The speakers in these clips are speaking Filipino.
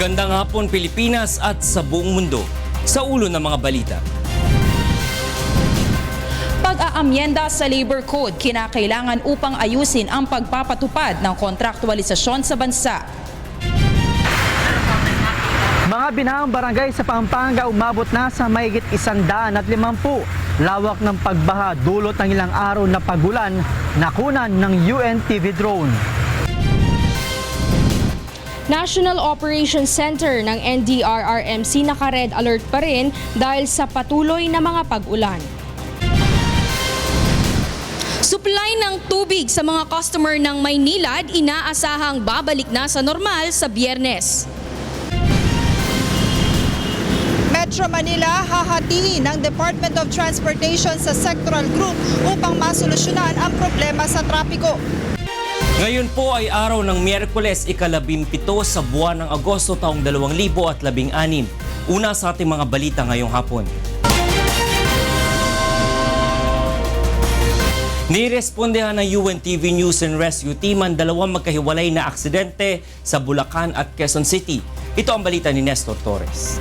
Magandang hapon Pilipinas at sa buong mundo. Sa ulo ng mga balita. Pag-aamyenda sa Labor Code kinakailangan upang ayusin ang pagpapatupad ng kontraktualisasyon sa bansa. Mga binahang barangay sa Pampanga umabot na sa mahigit 150. Lawak ng pagbaha dulot ng ilang araw na pagulan nakunan ng UNTV drone. National Operations Center ng NDRRMC naka-red alert pa rin dahil sa patuloy na mga pag-ulan. Supply ng tubig sa mga customer ng Maynilad inaasahang babalik na sa normal sa Biyernes. Metro Manila hahatiin ng Department of Transportation sa sectoral group upang masolusyonan ang problema sa trapiko. Ngayon po ay araw ng Miyerkules, ika-17 sa buwan ng Agosto taong 2016. Una sa ating mga balita ngayong hapon. Nirespondehan ng UNTV News and Rescue Team ang dalawang magkahiwalay na aksidente sa Bulacan at Quezon City. Ito ang balita ni Nestor Torres.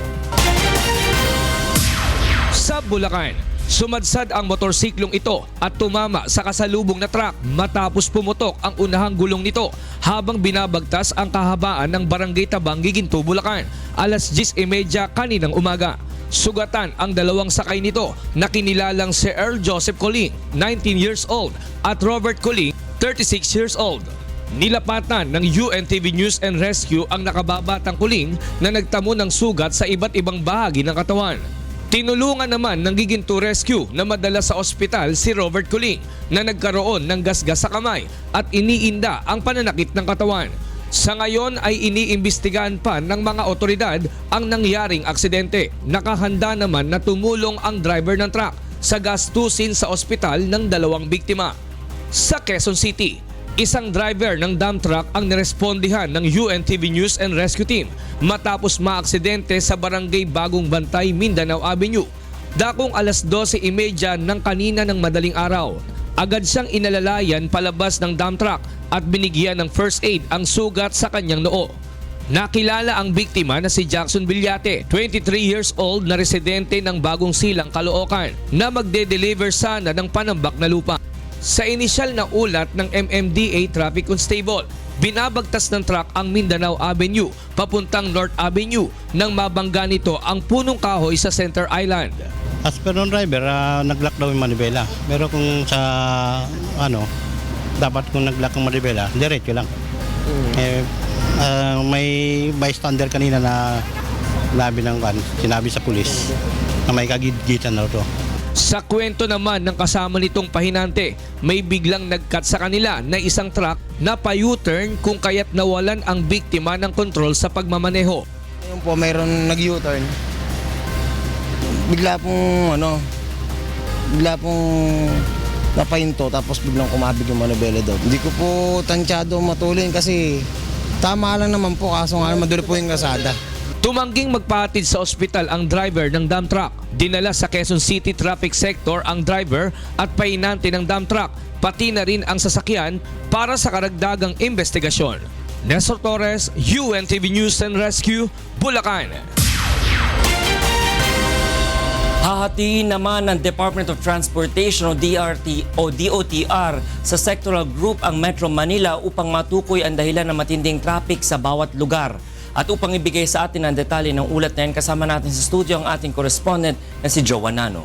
Sa Bulacan, sumadsad ang motorsiklong ito at tumama sa kasalubong na truck matapos pumutok ang unahang gulong nito habang binabagtas ang kahabaan ng Barangay Tabang, Giginto, Bulacan. Alas 10:30 kaninang umaga. Sugatan ang dalawang sakay nito na kinilalang si Earl Joseph Coling, 19 years old, at Robert Coling, 36 years old. Nilapatan ng UNTV News and Rescue ang nakababatang Coling na nagtamo ng sugat sa iba't ibang bahagi ng katawan. Tinulungan naman ng Giginto Rescue na madala sa ospital si Robert Coling na nagkaroon ng gasgas sa kamay at iniinda ang pananakit ng katawan. Sa ngayon ay iniimbestigahan pa ng mga otoridad ang nangyaring aksidente. Nakahanda naman na tumulong ang driver ng truck sa gastusin sa ospital ng dalawang biktima. Sa Quezon City, isang driver ng dump truck ang nirespondihan ng UNTV News and Rescue Team matapos maaksidente sa Barangay Bagong Bantay, Mindanao Avenue. Dakong alas 12:30 ng kanina ng madaling araw. Agad siyang inalalayan palabas ng dump truck at binigyan ng first aid ang sugat sa kanyang noo. Nakilala ang biktima na si Jackson Villate, 23 years old na residente ng Bagong Silang, Caloocan, na magde-deliver sana ng panambak na lupa. Sa inisyal na ulat ng MMDA Traffic Constable, binabagtas ng truck ang Mindanao Avenue papuntang North Avenue nang mabangga nito ang punong kahoy sa Center Island. As per ng driver, nag-lock daw yung manibela. Pero kung sa dapat kung nag-lock ang manibela, diretso lang. May bystander kanina na sinabi sa pulis na may kagigitan na ito. Sa kwento naman ng kasama nitong pahinante, may biglang nag-cut sa kanila na isang truck na pa-U-turn kung kaya't nawalan ang biktima ng kontrol sa pagmamaneho. Ngayon po mayroon nag-U-turn. Bigla pong napahinto tapos biglang kumabig yung manibela daw. Hindi ko po tansyado matulin kasi tama lang naman po kaso nga maduli po yung kasada. Tumangging magpahatid sa ospital ang driver ng dump truck. Dinala sa Quezon City Traffic Sector ang driver at pahinante ng dump truck, pati na rin ang sasakyan para sa karagdagang investigasyon. Nestor Torres, UNTV News and Rescue, Bulacan. Hahatiin naman ng Department of Transportation o DOTR sa sectoral group ang Metro Manila upang matukoy ang dahilan ng matinding traffic sa bawat lugar. At upang ibigay sa atin ang detalye ng ulat na yan, kasama natin sa studio ang ating correspondent na si Joan Nano.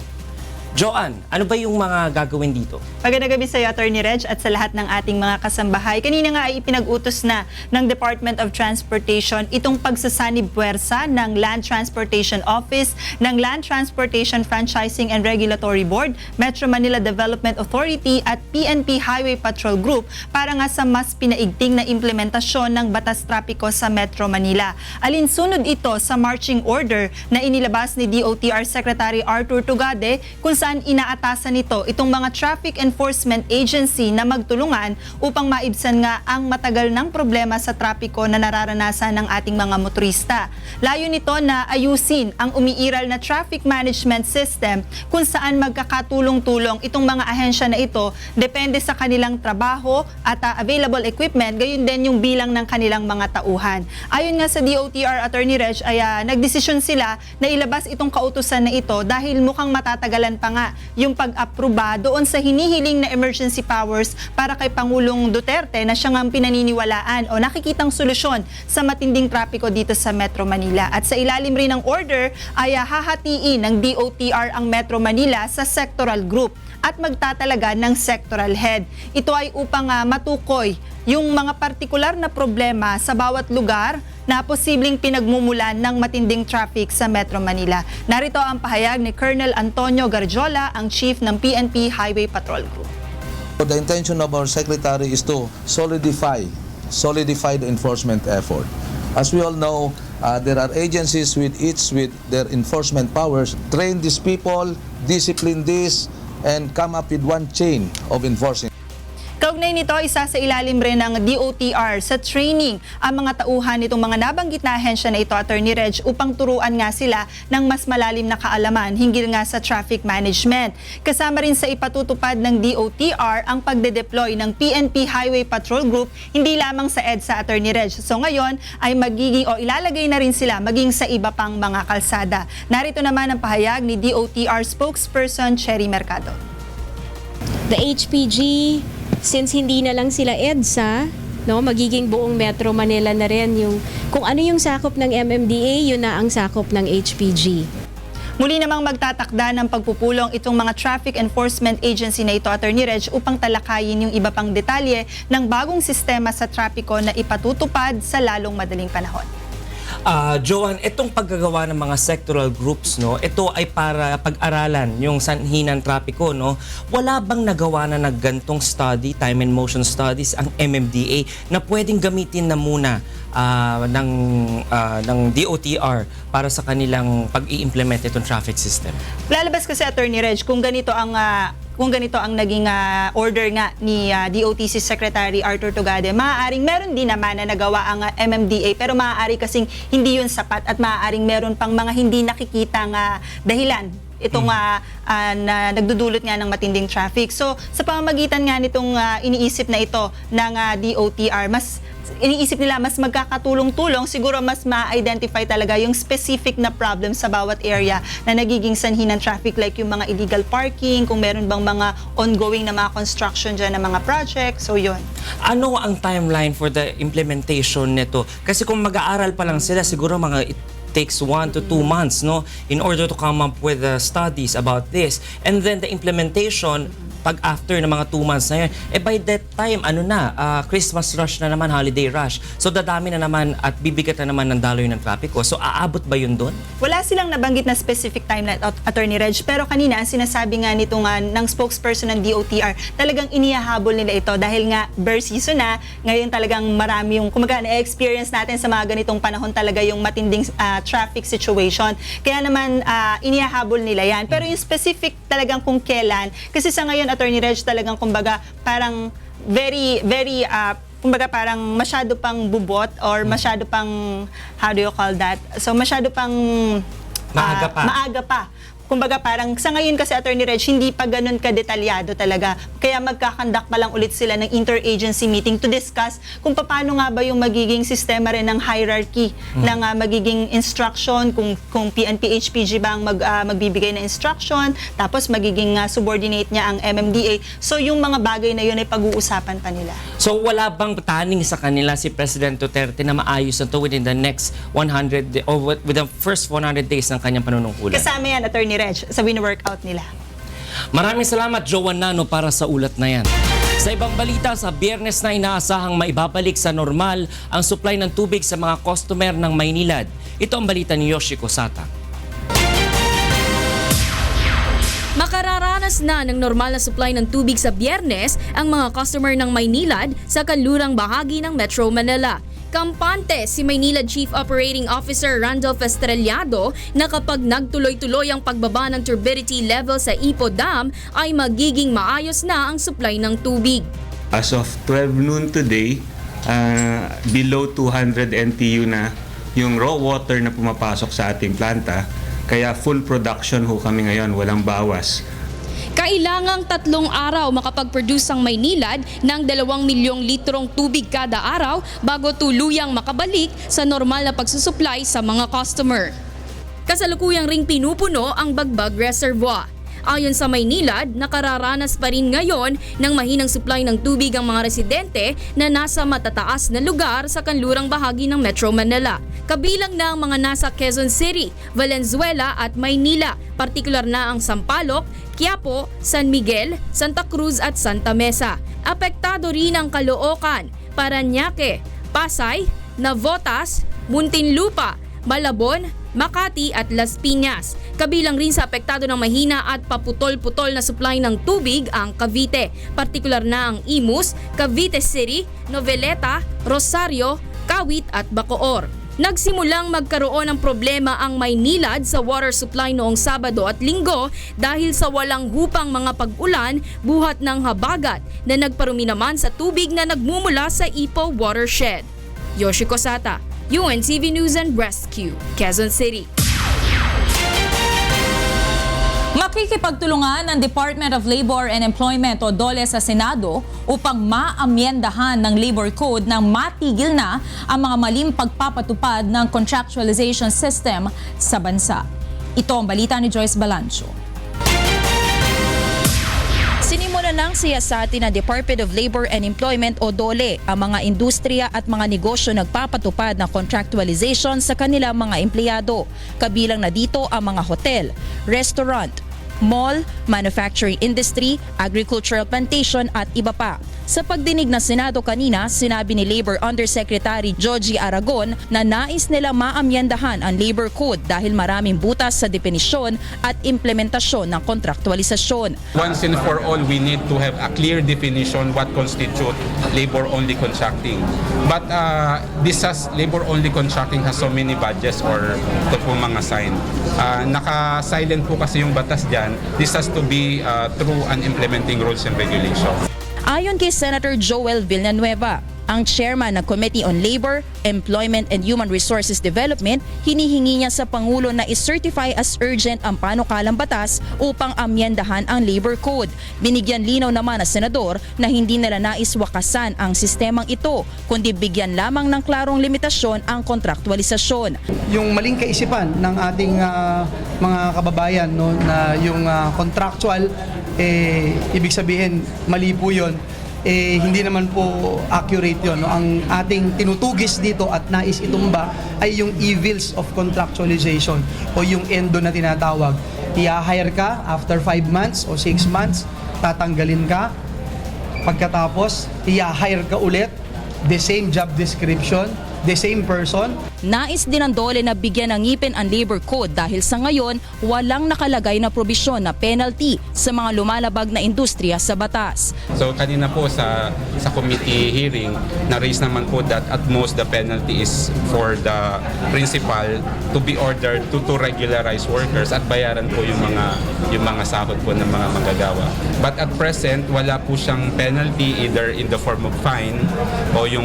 Joan, ano ba yung mga gagawin dito? Magandang gabi sa iyo, Attorney Reg, at sa lahat ng ating mga kasambahay. Kanina nga ay ipinag-utos na ng Department of Transportation itong pagsasanib puwersa ng Land Transportation Office, ng Land Transportation Franchising and Regulatory Board, Metro Manila Development Authority at PNP Highway Patrol Group para nga sa mas pinaigting na implementasyon ng batas trapiko sa Metro Manila. Alinsunod ito sa marching order na inilabas ni DOTR Secretary Arthur Tugade kung saan inaatasan nito itong mga traffic enforcement agency na magtulungan upang maibsan nga ang matagal ng problema sa trapiko na nararanasan ng ating mga motorista. Layo nito na ayusin ang umiiral na traffic management system kung saan magkakatulong-tulong itong mga ahensya na ito depende sa kanilang trabaho at available equipment, gayon din yung bilang ng kanilang mga tauhan. Ayon nga sa DOTR Attorney Reg ay nagdesisyon sila na ilabas itong kautusan na ito dahil mukhang matatagalan pa nga yung pag-aproba doon sa hinihiling na emergency powers para kay Pangulong Duterte na siyang ang pinaniniwalaan o nakikitang solusyon sa matinding trapiko dito sa Metro Manila. At sa ilalim rin ng order ay hahatiin ng DOTR ang Metro Manila sa sectoral group at magtatalaga ng sectoral head. Ito ay upang matukoy yung mga partikular na problema sa bawat lugar na posibleng pinagmumulan ng matinding traffic sa Metro Manila. Narito ang pahayag ni Colonel Antonio Garjola, ang Chief ng PNP Highway Patrol Group. The intention of our Secretary is to solidify the enforcement effort. As we all know, there are agencies with their enforcement powers. Train these people, discipline this, and come up with one chain of enforcing. Kaugnay nito, isa sa ilalim rin ng DOTR sa training ang mga tauhan nitong mga nabanggit na ahensya na ito, Attorney Reg, upang turuan nga sila ng mas malalim na kaalaman hinggil nga sa traffic management. Kasama rin sa ipatutupad ng DOTR ang pagde-deploy ng PNP Highway Patrol Group hindi lamang sa EDSA, Attorney Reg. So ngayon ay ilalagay na rin sila maging sa iba pang mga kalsada. Narito naman ang pahayag ni DOTR spokesperson Cherry Mercado. The HPG, since hindi na lang sila EDSA, no, magiging buong Metro Manila na rin yung kung ano yung sakop ng MMDA, yun na ang sakop ng HPG. Muli namang magtatakda ng pagpupulong itong mga traffic enforcement agency na ito, Attorney Reg, upang talakayin yung iba pang detalye ng bagong sistema sa trapiko na ipatutupad sa lalong madaling panahon. Joanne, itong paggagawa ng mga sectoral groups, no, ito ay para pag-aralan yung sanhi ng trapiko, no. Wala bang nagawa na naggantong study, time and motion studies, ang MMDA na pwedeng gamitin na muna ng DOTR para sa kanilang pag-i-implement itong traffic system? Lalabas kasi, Attorney Reg, kung ganito ang naging order nga ni DOTC Secretary Arthur Tugade, maaaring meron din naman na nagawa ang MMDA, pero maaari kasing hindi yun sapat at maaaring meron pang mga hindi nakikitang dahilan itong na nagdudulot nga ng matinding traffic. So sa pamamagitan nga nitong iniisip na ito ng DOTR, iniisip nila mas magkakatulong-tulong, siguro mas ma-identify talaga yung specific na problem sa bawat area na nagiging sanhi ng traffic, like yung mga illegal parking, kung meron bang mga ongoing na mga construction dyan na mga project, so yun. Ano ang timeline for the implementation nito? Kasi kung mag-aaral pa lang sila, siguro it takes 1 to 2 months, no, in order to come up with studies about this. And then the implementation, pag after ng mga 2 months na yun, by that time, Christmas rush na naman, holiday rush. So dadami na naman at bibigat na naman ng daloy ng trapiko. So aabot ba yun doon? Wala silang nabanggit na specific timeline, Attorney Reg, pero kanina sinasabi nga nito ng spokesperson ng DOTR, talagang inihahabol nila ito dahil nga bear season na, ngayon talagang marami yung, kumaga na-experience natin sa mga ganitong panahon talaga yung matinding traffic situation. Kaya naman inihahabol nila yan. Pero yung specific talagang kung kailan, kasi sa ngayon, Attorney Reg, talagang kumbaga parang kumbaga parang masyado pang bubot or masyado pang, how do you call that? So masyado pang maaga pa. Kumbaga parang sa ngayon kasi, Attorney Reg, hindi pa ganun ka-detalyado talaga. Kaya magkakandak pa lang ulit sila ng interagency meeting to discuss kung paano nga ba yung magiging sistema rin ng hierarchy ng magiging instruction, kung PNP HPG ba ang magbibigay ng instruction, tapos magiging subordinate niya ang MMDA. So yung mga bagay na yun ay pag-uusapan pa nila. So wala bang taning sa kanila si President Duterte na maayos na to within the next 100 or with the first 100 days ng kanyang panunungkulan? Kasama yan, Attorney Reg, sa win-workout nila. Maraming salamat, Joanne Nano, para sa ulat na yan. Sa ibang balita, sa Biyernes na inaasahang maibabalik sa normal ang supply ng tubig sa mga customer ng Maynilad. Ito ang balita ni Yoshiko Sata. Makararanas na ng normal na supply ng tubig sa Biyernes ang mga customer ng Maynilad sa kanlurang bahagi ng Metro Manila. Kampante si Maynilad Chief Operating Officer Randolph Estrellado na kapag nagtuloy-tuloy ang pagbaba ng turbidity level sa Ipo Dam ay magiging maayos na ang supply ng tubig. As of 12 noon today, below 200 NTU na yung raw water na pumapasok sa ating planta. Kaya full production ho kami ngayon, walang bawas. Kailangang 3 araw makapag-produce ang Maynilad ng 2 milyong litrong tubig kada araw bago tuluyang makabalik sa normal na pagsusupply sa mga customer. Kasalukuyang ring pinupuno ang Bagbag Reservoir. Ayon sa Maynilad, nakararanas pa rin ngayon ng mahinang supply ng tubig ang mga residente na nasa matataas na lugar sa kanlurang bahagi ng Metro Manila. Kabilang na ang mga nasa Quezon City, Valenzuela at Maynila, partikular na ang Sampaloc, Quiapo, San Miguel, Santa Cruz at Santa Mesa. Apektado rin ang Caloocan, Parañaque, Pasay, Navotas, Muntinlupa, Malabon, Makati at Las Piñas. Kabilang rin sa apektado ng mahina at paputol-putol na supply ng tubig ang Cavite, partikular na ang Imus, Cavite City, Noveleta, Rosario, Kawit at Bacoor. Nagsimulang magkaroon ng problema ang Maynilad sa water supply noong Sabado at Linggo dahil sa walang hupang mga pag-ulan buhat ng habagat na nagparumi naman sa tubig na nagmumula sa Ipo Watershed. Yoshiko Sata, UNTV News and Rescue, Quezon City. Makikipagtulungan ng Department of Labor and Employment o DOLE sa Senado upang maamyendahan ng Labor Code nang matigil na ang mga maling pagpapatupad ng contractualization system sa bansa. Ito ang balita ni Joyce Balancho. Sinimula ng siyasatin ng Department of Labor and Employment o DOLE ang mga industriya at mga negosyo nagpapatupad ng contractualization sa kanilang mga empleyado. Kabilang na dito ang mga hotel, restaurant, mall, manufacturing industry, agricultural plantation at iba pa. Sa pagdinig ng Senado kanina, sinabi ni Labor Undersecretary Joji Aragon na nais nila maamyendahan ang Labor Code dahil maraming butas sa definisyon at implementasyon ng kontraktualisasyon. Once and for all, we need to have a clear definition what constitute labor-only contracting. But labor-only contracting has so many badges or ito po mga sign. Naka-silent po kasi yung batas dyan. This has to be through an implementing rules and regulations. Ayon kay Senator Joel Villanueva, ang chairman ng Committee on Labor, Employment and Human Resources Development, hinihingi niya sa Pangulo na i-certify as urgent ang panukalang batas upang amyendahan ang Labor Code. Binigyan linaw naman ng senador na hindi nila nais wakasan ang sistemang ito, kundi bigyan lamang ng klarong limitasyon ang kontraktualisasyon. Yung maling kaisipan ng ating mga kababayan, no, na yung contractual, ibig sabihin mali po yun. Hindi naman po accurate yun. No? Ang ating tinutugis dito at nais itumba ay yung evils of contractualization o yung endo na tinatawag. I-hire ka after 5 months o 6 months, tatanggalin ka. Pagkatapos, i-hire ka ulit, the same job description, the same person. Nais din ng DOLE na bigyan ng ngipin ang Labor Code dahil sa ngayon walang nakalagay na probisyon na penalty sa mga lumalabag na industriya sa batas. So kanina po sa committee hearing, na-raise naman po that at most the penalty is for the principal to be ordered to regularize workers at bayaran po yung mga sahod po ng mga manggagawa. But at present, wala po siyang penalty either in the form of fine o yung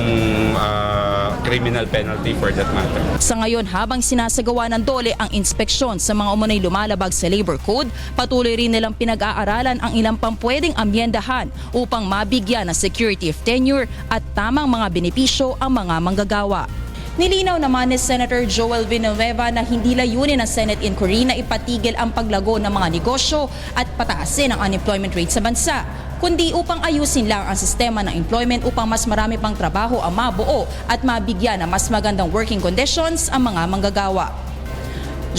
criminal penalty for that matter. Sa ngayon, habang sinasagawa ng DOLE ang inspeksyon sa mga umunay lumalabag sa Labor Code, patuloy rin nilang pinag-aaralan ang ilang pampwedeng amyendahan upang mabigyan ng security of tenure at tamang mga benepisyo ang mga manggagawa. Nilinaw naman ni Senator Joel Villanueva na hindi layunin ng Senate inquiry na ipatigil ang paglago ng mga negosyo at pataasin ang unemployment rate sa bansa, kundi upang ayusin lang ang sistema ng employment upang mas marami pang trabaho ang mabuo at mabigyan ng mas magandang working conditions ang mga manggagawa.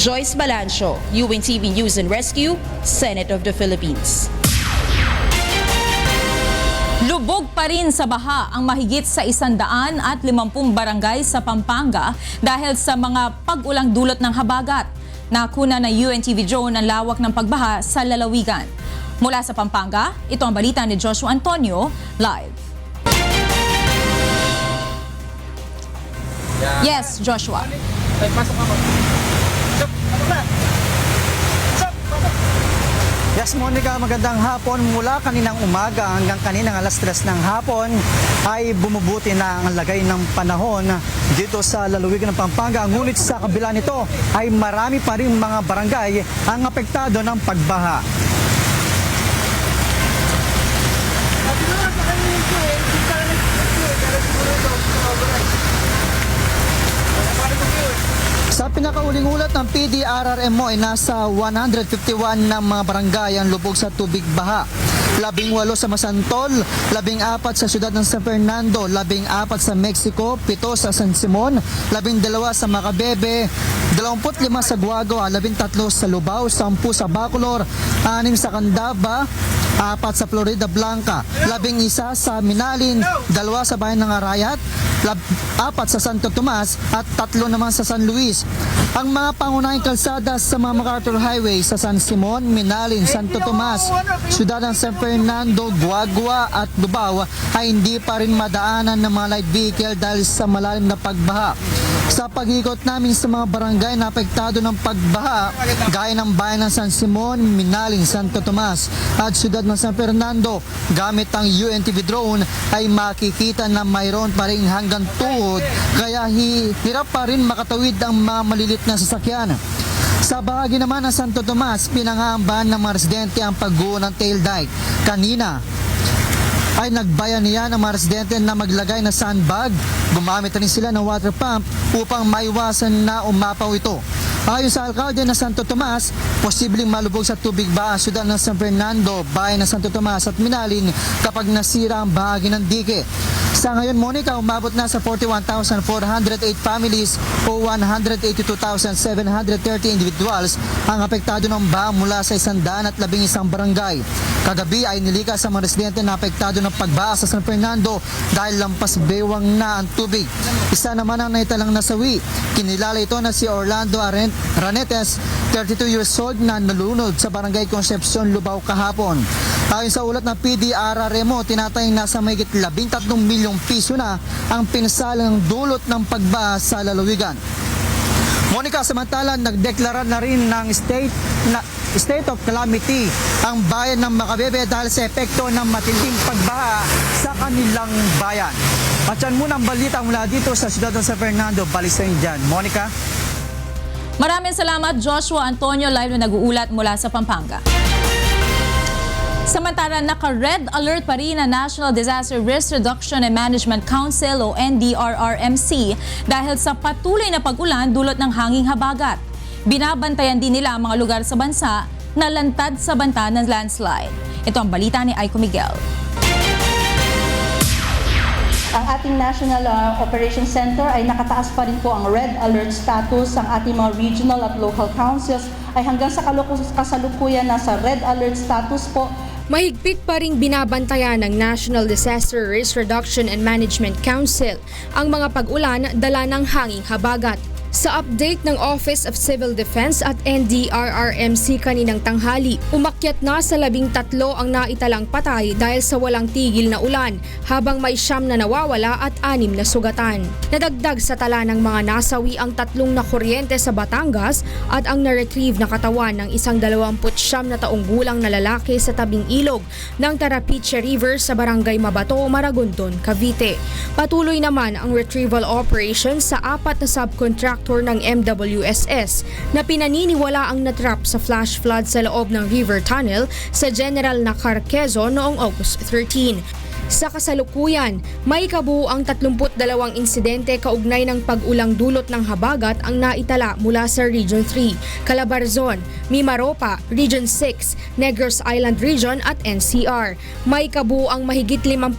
Joyce Balancho, UNTV News and Rescue, Senate of the Philippines. Lubog pa rin sa baha ang mahigit sa 150 barangay sa Pampanga dahil sa mga pag-ulang dulot ng habagat. Nakuna ng UNTV drone ang lawak ng pagbaha sa lalawigan. Mula sa Pampanga, ito ang balita ni Joshua Antonio, live. Yes, Joshua. Yes, Monica, magandang hapon. Mula kaninang umaga hanggang kaninang alas 3 ng hapon ay bumubuti na ang lagay ng panahon dito sa lalawigan ng Pampanga. Ngunit sa kabila nito ay marami pa rin mga barangay ang apektado ng pagbaha. Sa pinakauling ulat ng PDRRMO ay nasa 151 na mga barangay ang lubog sa tubig baha. 18 sa Masantol, 14 sa siyudad ng San Fernando, 14 sa Mexico, 7 sa San Simon, 12 sa Macabebe, 25 sa Guagua, 13 sa Lubao, 10 sa Bacolor, 6 sa Candaba, 4 sa Florida Blanca, 11 sa Minalin, 2 sa bayan ng Arayat, 4 sa Santo Tomas at 3 naman sa San Luis. Ang mga pangunahing kalsada sa mga MacArthur Highway sa San Simon, Minalin, Santo Tomas, siyudad ng San Fernando, Guagua at Lubao ay hindi pa rin madaanan ng mga light vehicle dahil sa malalim na pagbaha. Sa pag-ikot namin sa mga barangay na apektado ng pagbaha, gaya ng bayan ng San Simon, Minalin, Santo Tomas at siyudad ng San Fernando, gamit ang UNTV drone ay makikita na mayroon pa rin hanggang tuhod, kaya hirap pa rin makatawid ang mga malilit na sasakyan. Sa bahagi naman ng Santo Tomas, pinangaambahan ng mga residente ang pagguho ng tail dike. Kanina ay nagbayanihan ang mga residente na maglagay ng sandbag. Gumamit rin sila ng water pump upang maiwasan na umapaw ito. Ayon sa alkalde ng Santo Tomas, posibleng malubog sa tubig ba ang siyudad ng San Fernando, bayan ng Santo Tomas at Minalin kapag nasira ang bahagi ng dike. Sa ngayon, Monica, umabot na sa 41,408 families o 182,730 individuals ang apektado ng baha mula sa 111 barangay. Kagabi ay nilikas sa mga residente na apektado ng pagbaha sa San Fernando dahil lampas bewang na ang tubig. Isa naman ang naitalang nasawi. Kinilala ito na si Orlando Ranetes, 32 years old, na nalunod sa barangay Concepcion, Lubao kahapon. Ayon sa ulat ng PDRRMO, tinatayang nasa mahigit 13 milyong piso na ang pinsalang dulot ng pagbaha sa lalawigan. Monica, samantala nagdeklara na rin ng state of calamity ang bayan ng Macabebe dahil sa epekto ng matinding pagbaha sa kanilang bayan. At yan muna ang balita mula dito sa siyudad ng San Fernando. Balik sa inyo dyan. Monica? Maraming salamat, Joshua Antonio, live na nag-uulat mula sa Pampanga. Samantala, naka-red alert pa rin ang National Disaster Risk Reduction and Management Council o NDRRMC dahil sa patuloy na pag-ulan dulot ng hanging habagat. Binabantayan din nila ang mga lugar sa bansa na lantad sa banta ng landslide. Ito ang balita ni Aiko Miguel. Ang ating National Operations Center ay nakataas pa rin po ang red alert status. Ang ating mga regional at local councils ay hanggang sa kasalukuyan nasa red alert status po. Mahigpit pa ring binabantayan ng National Disaster Risk Reduction and Management Council ang mga pag-ulan dala ng hanging habagat. Sa update ng Office of Civil Defense at NDRRMC kaninang tanghali, umakyat na sa 13 ang naitalang patay dahil sa walang tigil na ulan, habang may 9 na nawawala at 6 na sugatan. Nadagdag sa tala ng mga nasawi ang 3 na kuryente sa Batangas at ang na-retrieve na katawan ng isang 29 na taong gulang na lalaki sa tabing ilog ng Tarapiche River sa Barangay Mabato, Maragondon, Cavite. Patuloy naman ang retrieval operation sa 4 na subcontractor ng MWSS na pinaniniwala ang natrap sa flash flood sa loob ng river tunnel sa General Nacar, Quezon noong August 13. Sa kasalukuyan, may kabuuang 32 insidente kaugnay ng pag-ulang dulot ng habagat ang naitala mula sa Region 3, Calabarzon, Mimaropa, Region 6, Negros Island Region at NCR. May kabuuang mahigit 50,000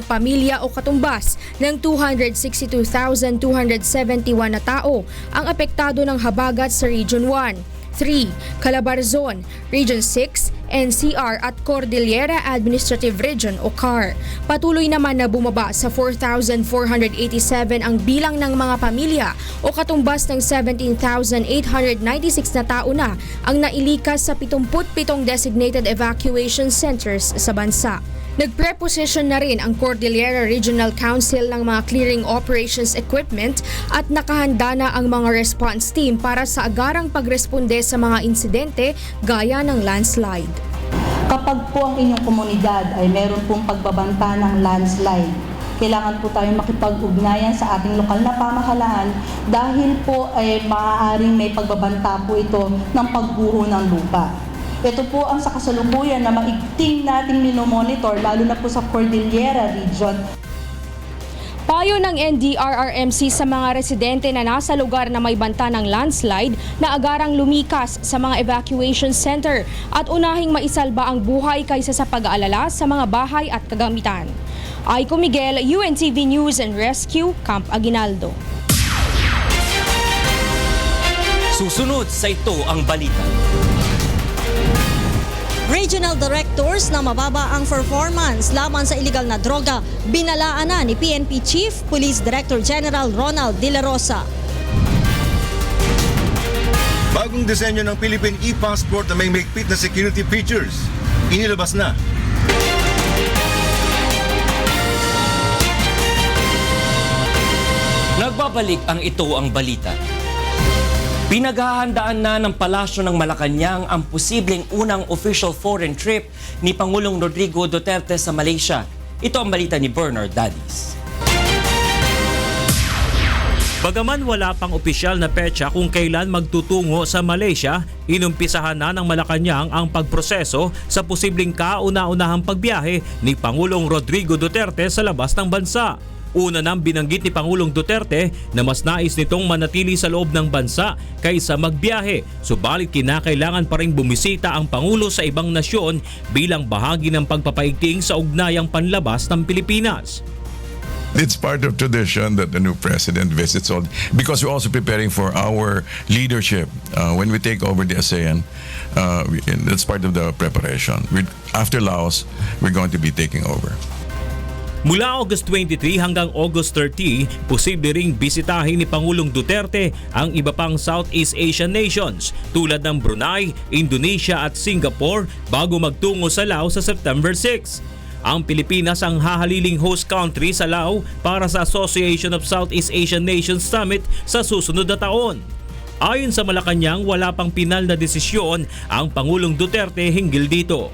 pamilya o katumbas ng 262,271 na tao ang apektado ng habagat sa Region 1. 3. Calabarzon, Region 6, NCR at Cordillera Administrative Region o CAR. Patuloy naman na bumaba sa 4,487 ang bilang ng mga pamilya o katumbas ng 17,896 na tao na ang nailikas sa 77 designated evacuation centers sa bansa. Nagpreposisyon na rin ang Cordillera Regional Council ng mga clearing operations equipment at nakahanda na ang mga response team para sa agarang pagresponde sa mga insidente gaya ng landslide. Kapag po ang inyong komunidad ay meron pong pagbabanta ng landslide, kailangan po tayong makipag-ugnayan sa ating lokal na pamahalaan dahil po ay maaaring may pagbabanta po ito ng pagguho ng lupa. Ito po ang sa kasalukuyan na maigting nating minomonitor lalo na po sa Cordillera Region. Payo ng NDRRMC sa mga residente na nasa lugar na may banta ng landslide na agarang lumikas sa mga evacuation center at unahing maisalba ang buhay kaysa sa pag-aalala sa mga bahay at kagamitan. Aiko Miguel, UNTV News and Rescue, Camp Aguinaldo. Susunod sa ito ang balita. Regional directors na mababa ang performance laban sa illegal na droga, binalaan na ni PNP Chief Police Director General Ronald De La Rosa. Bagong disenyo ng Philippine e-passport na may mahigpit na security features, inilabas na. Nagbabalik ang ito ang balita. Pinaghahandaan na ng Palasyo ng Malacanang ang posibleng unang official foreign trip ni Pangulong Rodrigo Duterte sa Malaysia. Ito ang balita ni Bernard Dadis. Bagaman wala pang opisyal na petsa kung kailan magtutungo sa Malaysia, inumpisahan na ng Malacanang ang pagproseso sa posibleng kauna-unahang pagbiyahe ni Pangulong Rodrigo Duterte sa labas ng bansa. Una nang binanggit ni Pangulong Duterte na mas nais nitong manatili sa loob ng bansa kaysa magbiyahe. Subalit kinakailangan pa rin bumisita ang Pangulo sa ibang nasyon bilang bahagi ng pagpapaigting sa ugnayang panlabas ng Pilipinas. It's part of tradition that the new president visits all because we're also preparing for our leadership when we take over the ASEAN. That's part of the preparation. After Laos, we're going to be taking over. Mula August 23 hanggang August 30, posible ring bisitahin ni Pangulong Duterte ang iba pang Southeast Asian nations tulad ng Brunei, Indonesia at Singapore bago magtungo sa Laos sa September 6. Ang Pilipinas ang hahaliling host country sa Laos para sa Association of Southeast Asian Nations Summit sa susunod na taon. Ayon sa Malacanang, wala pang pinal na desisyon ang Pangulong Duterte hinggil dito.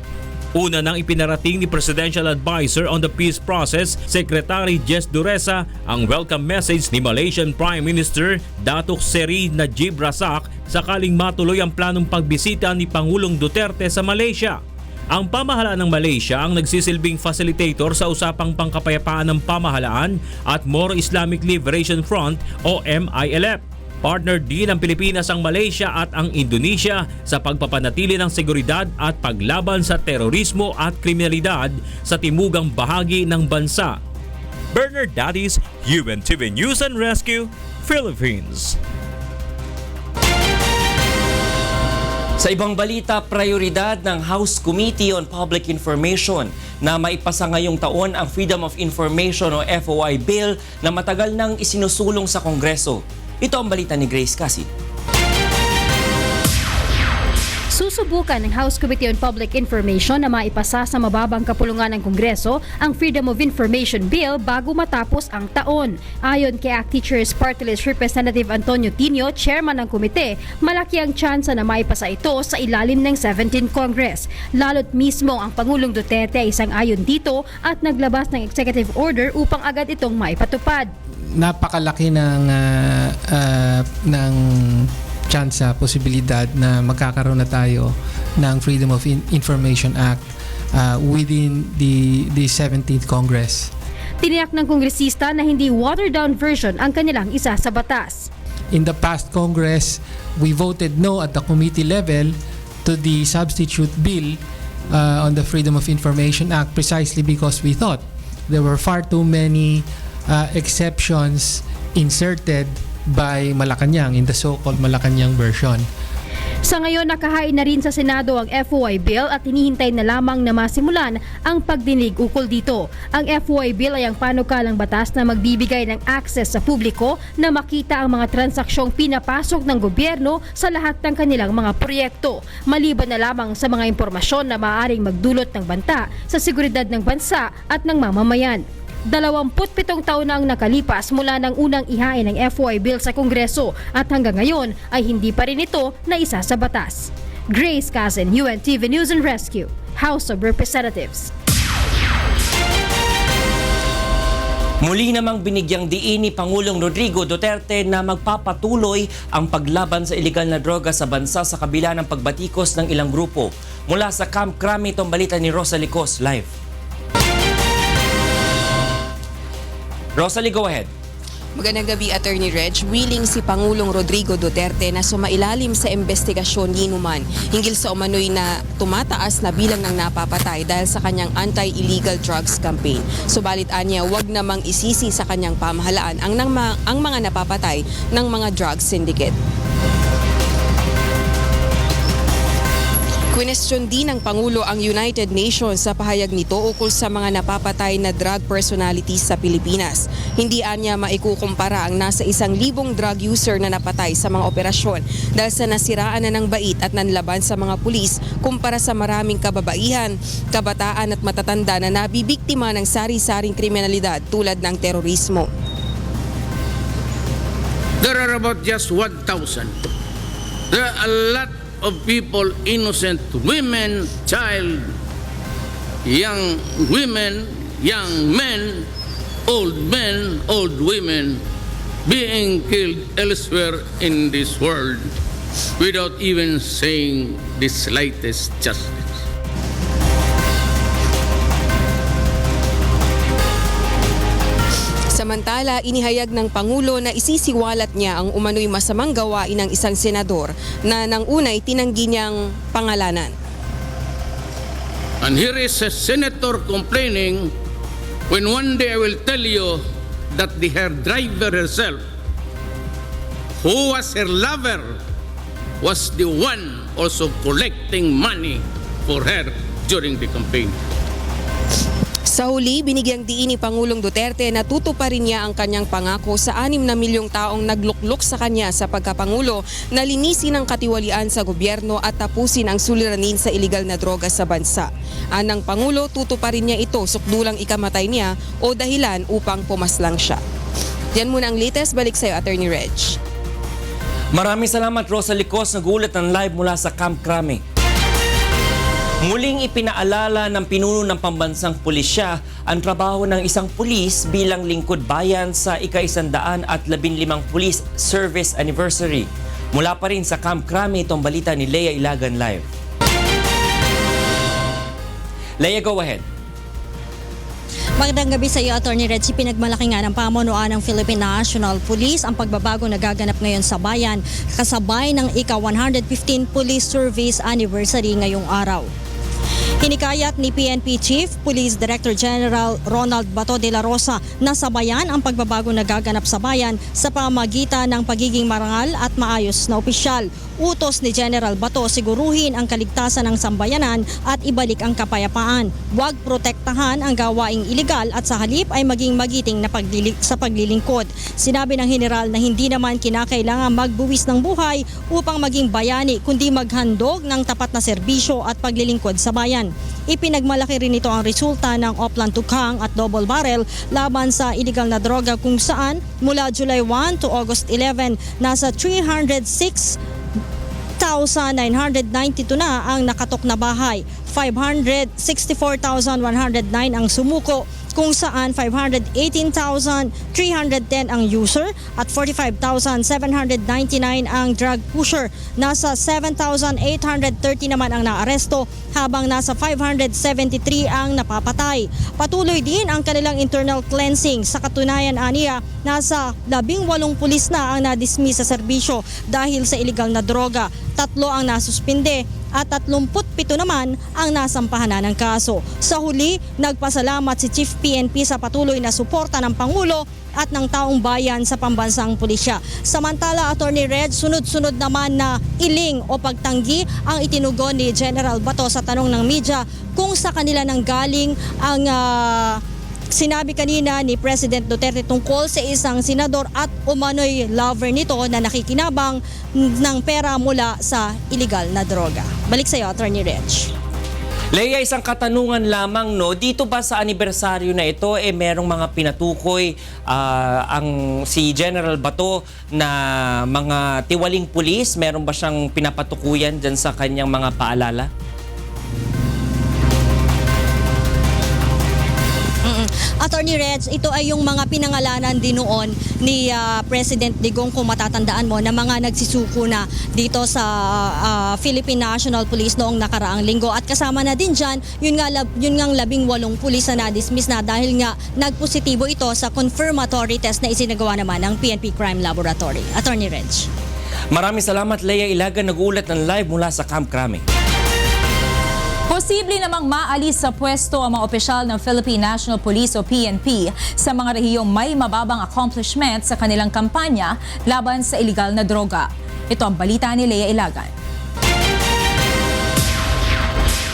Una nang ipinarating ni Presidential Advisor on the Peace Process, Secretary Jess Dureza, ang welcome message ni Malaysian Prime Minister Datuk Seri Najib Razak sakaling matuloy ang planong pagbisita ni Pangulong Duterte sa Malaysia. Ang pamahalaan ng Malaysia ang nagsisilbing facilitator sa usapang pangkapayapaan ng pamahalaan at Moro Islamic Liberation Front o MILF. Partner din ng Pilipinas ang Malaysia at ang Indonesia sa pagpapanatili ng seguridad at paglaban sa terorismo at kriminalidad sa timugang bahagi ng bansa. Bernard Dadis, UNTV News and Rescue, Philippines. Sa ibang balita, prioridad ng House Committee on Public Information na maipasa ngayong taon ang Freedom of Information o FOI Bill na matagal nang isinusulong sa Kongreso. Ito ang balita ni Grace Casid. Susubukan ng House Committee on Public Information na maipasa sa mababang kapulungan ng Kongreso ang Freedom of Information Bill bago matapos ang taon. Ayon kay ACT Teachers Party List Representative Antonio Tino, chairman ng komite, malaki ang tsansa na maipasa ito sa ilalim ng 17th Congress. Lalo't mismo ang Pangulong Duterte ay isang-ayon dito at naglabas ng executive order upang agad itong maipatupad. Napakalaki ng tsansa, posibilidad na magkakaroon na tayo ng Freedom of Information Act within the 17th Congress. Tiniyak ng kongresista na hindi watered-down version ang kanilang isa sa batas. In the past Congress, we voted no at the committee level to the substitute bill on the Freedom of Information Act precisely because we thought there were far too many exceptions inserted by Malacanang in the so-called Malacanang version. Sa ngayon, nakahain na rin sa Senado ang FOI bill at hinihintay na lamang na masimulan ang pagdinig ukol dito. Ang FOI bill ay ang panukalang batas na magbibigay ng access sa publiko na makita ang mga transaksyong pinapasok ng gobyerno sa lahat ng kanilang mga proyekto, maliban na lamang sa mga impormasyon na maaaring magdulot ng banta sa seguridad ng bansa at ng mamamayan. 27 taon na ang nakalipas mula ng unang ihain ng FOI bill sa Kongreso at hanggang ngayon ay hindi pa rin ito naisa sa batas. Grace Casen, UNTV News and Rescue, House of Representatives. Muli namang binigyang diin ni Pangulong Rodrigo Duterte na magpapatuloy ang paglaban sa iligal na droga sa bansa sa kabila ng pagbatikos ng ilang grupo. Mula sa Camp Crame, itong balita ni Rosalie Cos live. Rosalie, go ahead. Magandang gabi, Attorney Reg. Willing si Pangulong Rodrigo Duterte na sumailalim sa investigasyon ni Numan hinggil sa umano'y na tumataas na bilang ng napapatay dahil sa kanyang anti-illegal drugs campaign. Subalit anya, wag namang isisi sa kanyang pamahalaan ang mga napapatay ng mga drug syndicate. Question din ng Pangulo ang United Nations sa pahayag nito ukol sa mga napapatay na drug personalities sa Pilipinas. Hindi anya maikukumpara ang nasa 1,000 drug user na napatay sa mga operasyon dahil sa nasiraan na ng bait at nanlaban sa mga pulis kumpara sa maraming kababaihan, kabataan at matatanda na nabibiktima ng sari-saring kriminalidad tulad ng terorismo. There are about just 1,000. There are a lot of people, innocent women, child, young women, young men, old women being killed elsewhere in this world without even saying the slightest justice. Samantala, inihayag ng Pangulo na isisiwalat niya ang umano'y masamang gawain ng isang senador na nang unay tinanggi niyang pangalanan. And here is a senator complaining when one day I will tell you that the hair driver herself, who was her lover, was the one also collecting money for her during the campaign. Sa huli, binigyang diin ni Pangulong Duterte na tutuparin niya ang kanyang pangako sa 6 na milyong taong nagluklok sa kanya sa pagkapangulo na linisin ang katiwalian sa gobyerno at tapusin ang suliranin sa iligal na droga sa bansa. Anang Pangulo, tutuparin niya ito sukdulang ikamatay niya o dahilan upang pumaslang siya. Yan muna ang latest. Balik sa'yo, Attorney Reg. Maraming salamat, Rosalie Cos, nagulat ng live mula sa Camp Crame. Muling ipinaalala ng pinuno ng pambansang pulisya ang trabaho ng isang pulis bilang lingkod bayan sa ika-115 Police Service Anniversary. Mula pa rin sa Camp Crame, itong balita ni Lea Ilagan live. Lea, go ahead. Magandang gabi sa iyo, Attorney Reg. Pinagmalaki nga ng pamunuan ng Philippine National Police ang pagbabago na gaganap ngayon sa bayan kasabay ng ika-115 Police Service Anniversary ngayong araw. Hinikayat ni PNP Chief Police Director General Ronald Bato de la Rosa na sabayan ang pagbabago na gaganap sa bayan sa pamamagitan ng pagiging marangal at maayos na opisyal. Utos ni General Bato siguruhin ang kaligtasan ng sambayanan at ibalik ang kapayapaan. Huwag protektahan ang gawaing iligal at sa halip ay maging magiting na sa paglilingkod. Sinabi ng General na hindi naman kinakailangan magbuwis ng buhay upang maging bayani kundi maghandog ng tapat na serbisyo at paglilingkod sa bayan. Ipinagmalaki rin ito ang resulta ng Oplan Tukhang at Double Barrel laban sa iligal na droga kung saan mula July 1 to August 11 nasa 306,992 na ang nakatok na bahay. 564,109 ang sumuko kung saan 518,310 ang user at 45,799 ang drug pusher. Nasa 7,830 naman ang naaresto habang nasa 573 ang napapatay. Patuloy din ang kanilang internal cleansing. Sa katunayan, aniya, nasa 18 pulis na ang nadismiss sa serbisyo dahil sa iligal na droga. 3 ang nasuspinde at 37 naman ang nasampahan na ng kaso. Sa huli, nagpasalamat si Chief PNP sa patuloy na suporta ng Pangulo at ng taong bayan sa pambansang pulisya. Samantala, Attorney Reg, sunod-sunod naman na iling o pagtanggi ang itinugon ni General Bato sa tanong ng media kung sa kanila nang galing ang sinabi kanina ni President Duterte tungkol sa isang senador at umano'y lover nito na nakikinabang ng pera mula sa illegal na droga. Balik sa iyo, Attorney Reg. Leia, isang katanungan lamang, no? Dito ba sa anibersaryo na ito, merong mga pinatukoy si General Bato na mga tiwaling pulis? Meron ba siyang pinapatukuyan dyan sa kanyang mga paalala? Attorney Reg, ito ay yung mga pinangalanan din noon ni President Digong, kung matatandaan mo, na mga nagsisuko na dito sa Philippine National Police noong nakaraang linggo. At kasama na din dyan, yun nga 18 pulis na na-dismiss na dahil nga nagpositibo ito sa confirmatory test na isinagawa naman ng PNP Crime Laboratory. Attorney Reg. Maraming salamat, Leia Ilagan, nag-uulat ng live mula sa Camp Crame. Posible namang maalis sa pwesto ang mga opisyal ng Philippine National Police o PNP sa mga rehiyong may mababang accomplishment sa kanilang kampanya laban sa iligal na droga. Ito ang balita ni Leia Ilagan.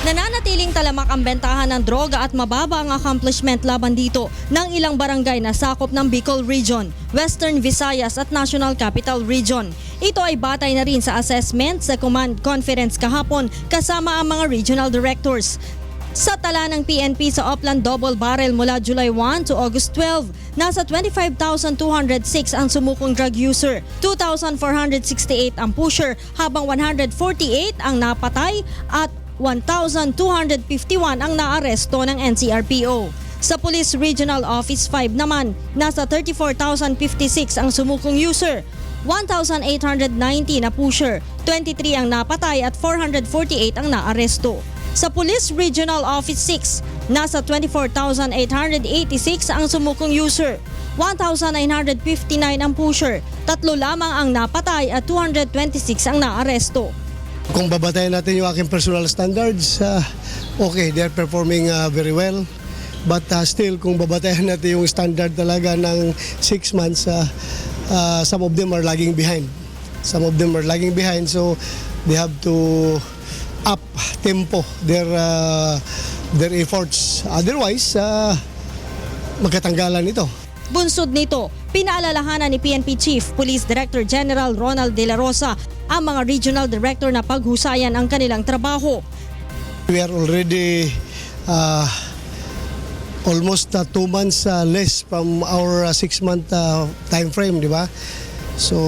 Nananatiling talamak ang bentahan ng droga at mababa ang accomplishment laban dito ng ilang barangay na sakop ng Bicol Region, Western Visayas at National Capital Region. Ito ay batay na rin sa assessment sa Command Conference kahapon kasama ang mga regional directors. Sa tala ng PNP sa Upland Double Barrel mula July 1 to August 12, nasa 25,206 ang sumukong drug user, 2,468 ang pusher, habang 148 ang napatay at 1,251 ang naaresto ng NCRPO. Sa Police Regional Office 5 naman, nasa 34,056 ang sumukong user, 1,890 na pusher, 23 ang napatay at 448 ang naaresto. Sa Police Regional Office 6, nasa 24,886 ang sumukong user, 1,959 ang pusher, 3 lamang ang napatay at 226 ang naaresto. Kung babatayin natin yung aking personal standards, okay, they're performing very well. But still, kung babatayin natin yung standard talaga ng 6 months, some of them are lagging behind. Some of them are lagging behind, so they have to up tempo their efforts. Otherwise, magkatanggalan ito. Bunsod nito, pinaalalahanan ni PNP Chief Police Director General Ronald De La Rosa ang mga regional director na paghusayan ang kanilang trabaho. We are already almost 2 months less from our 6-month time frame, di ba? So,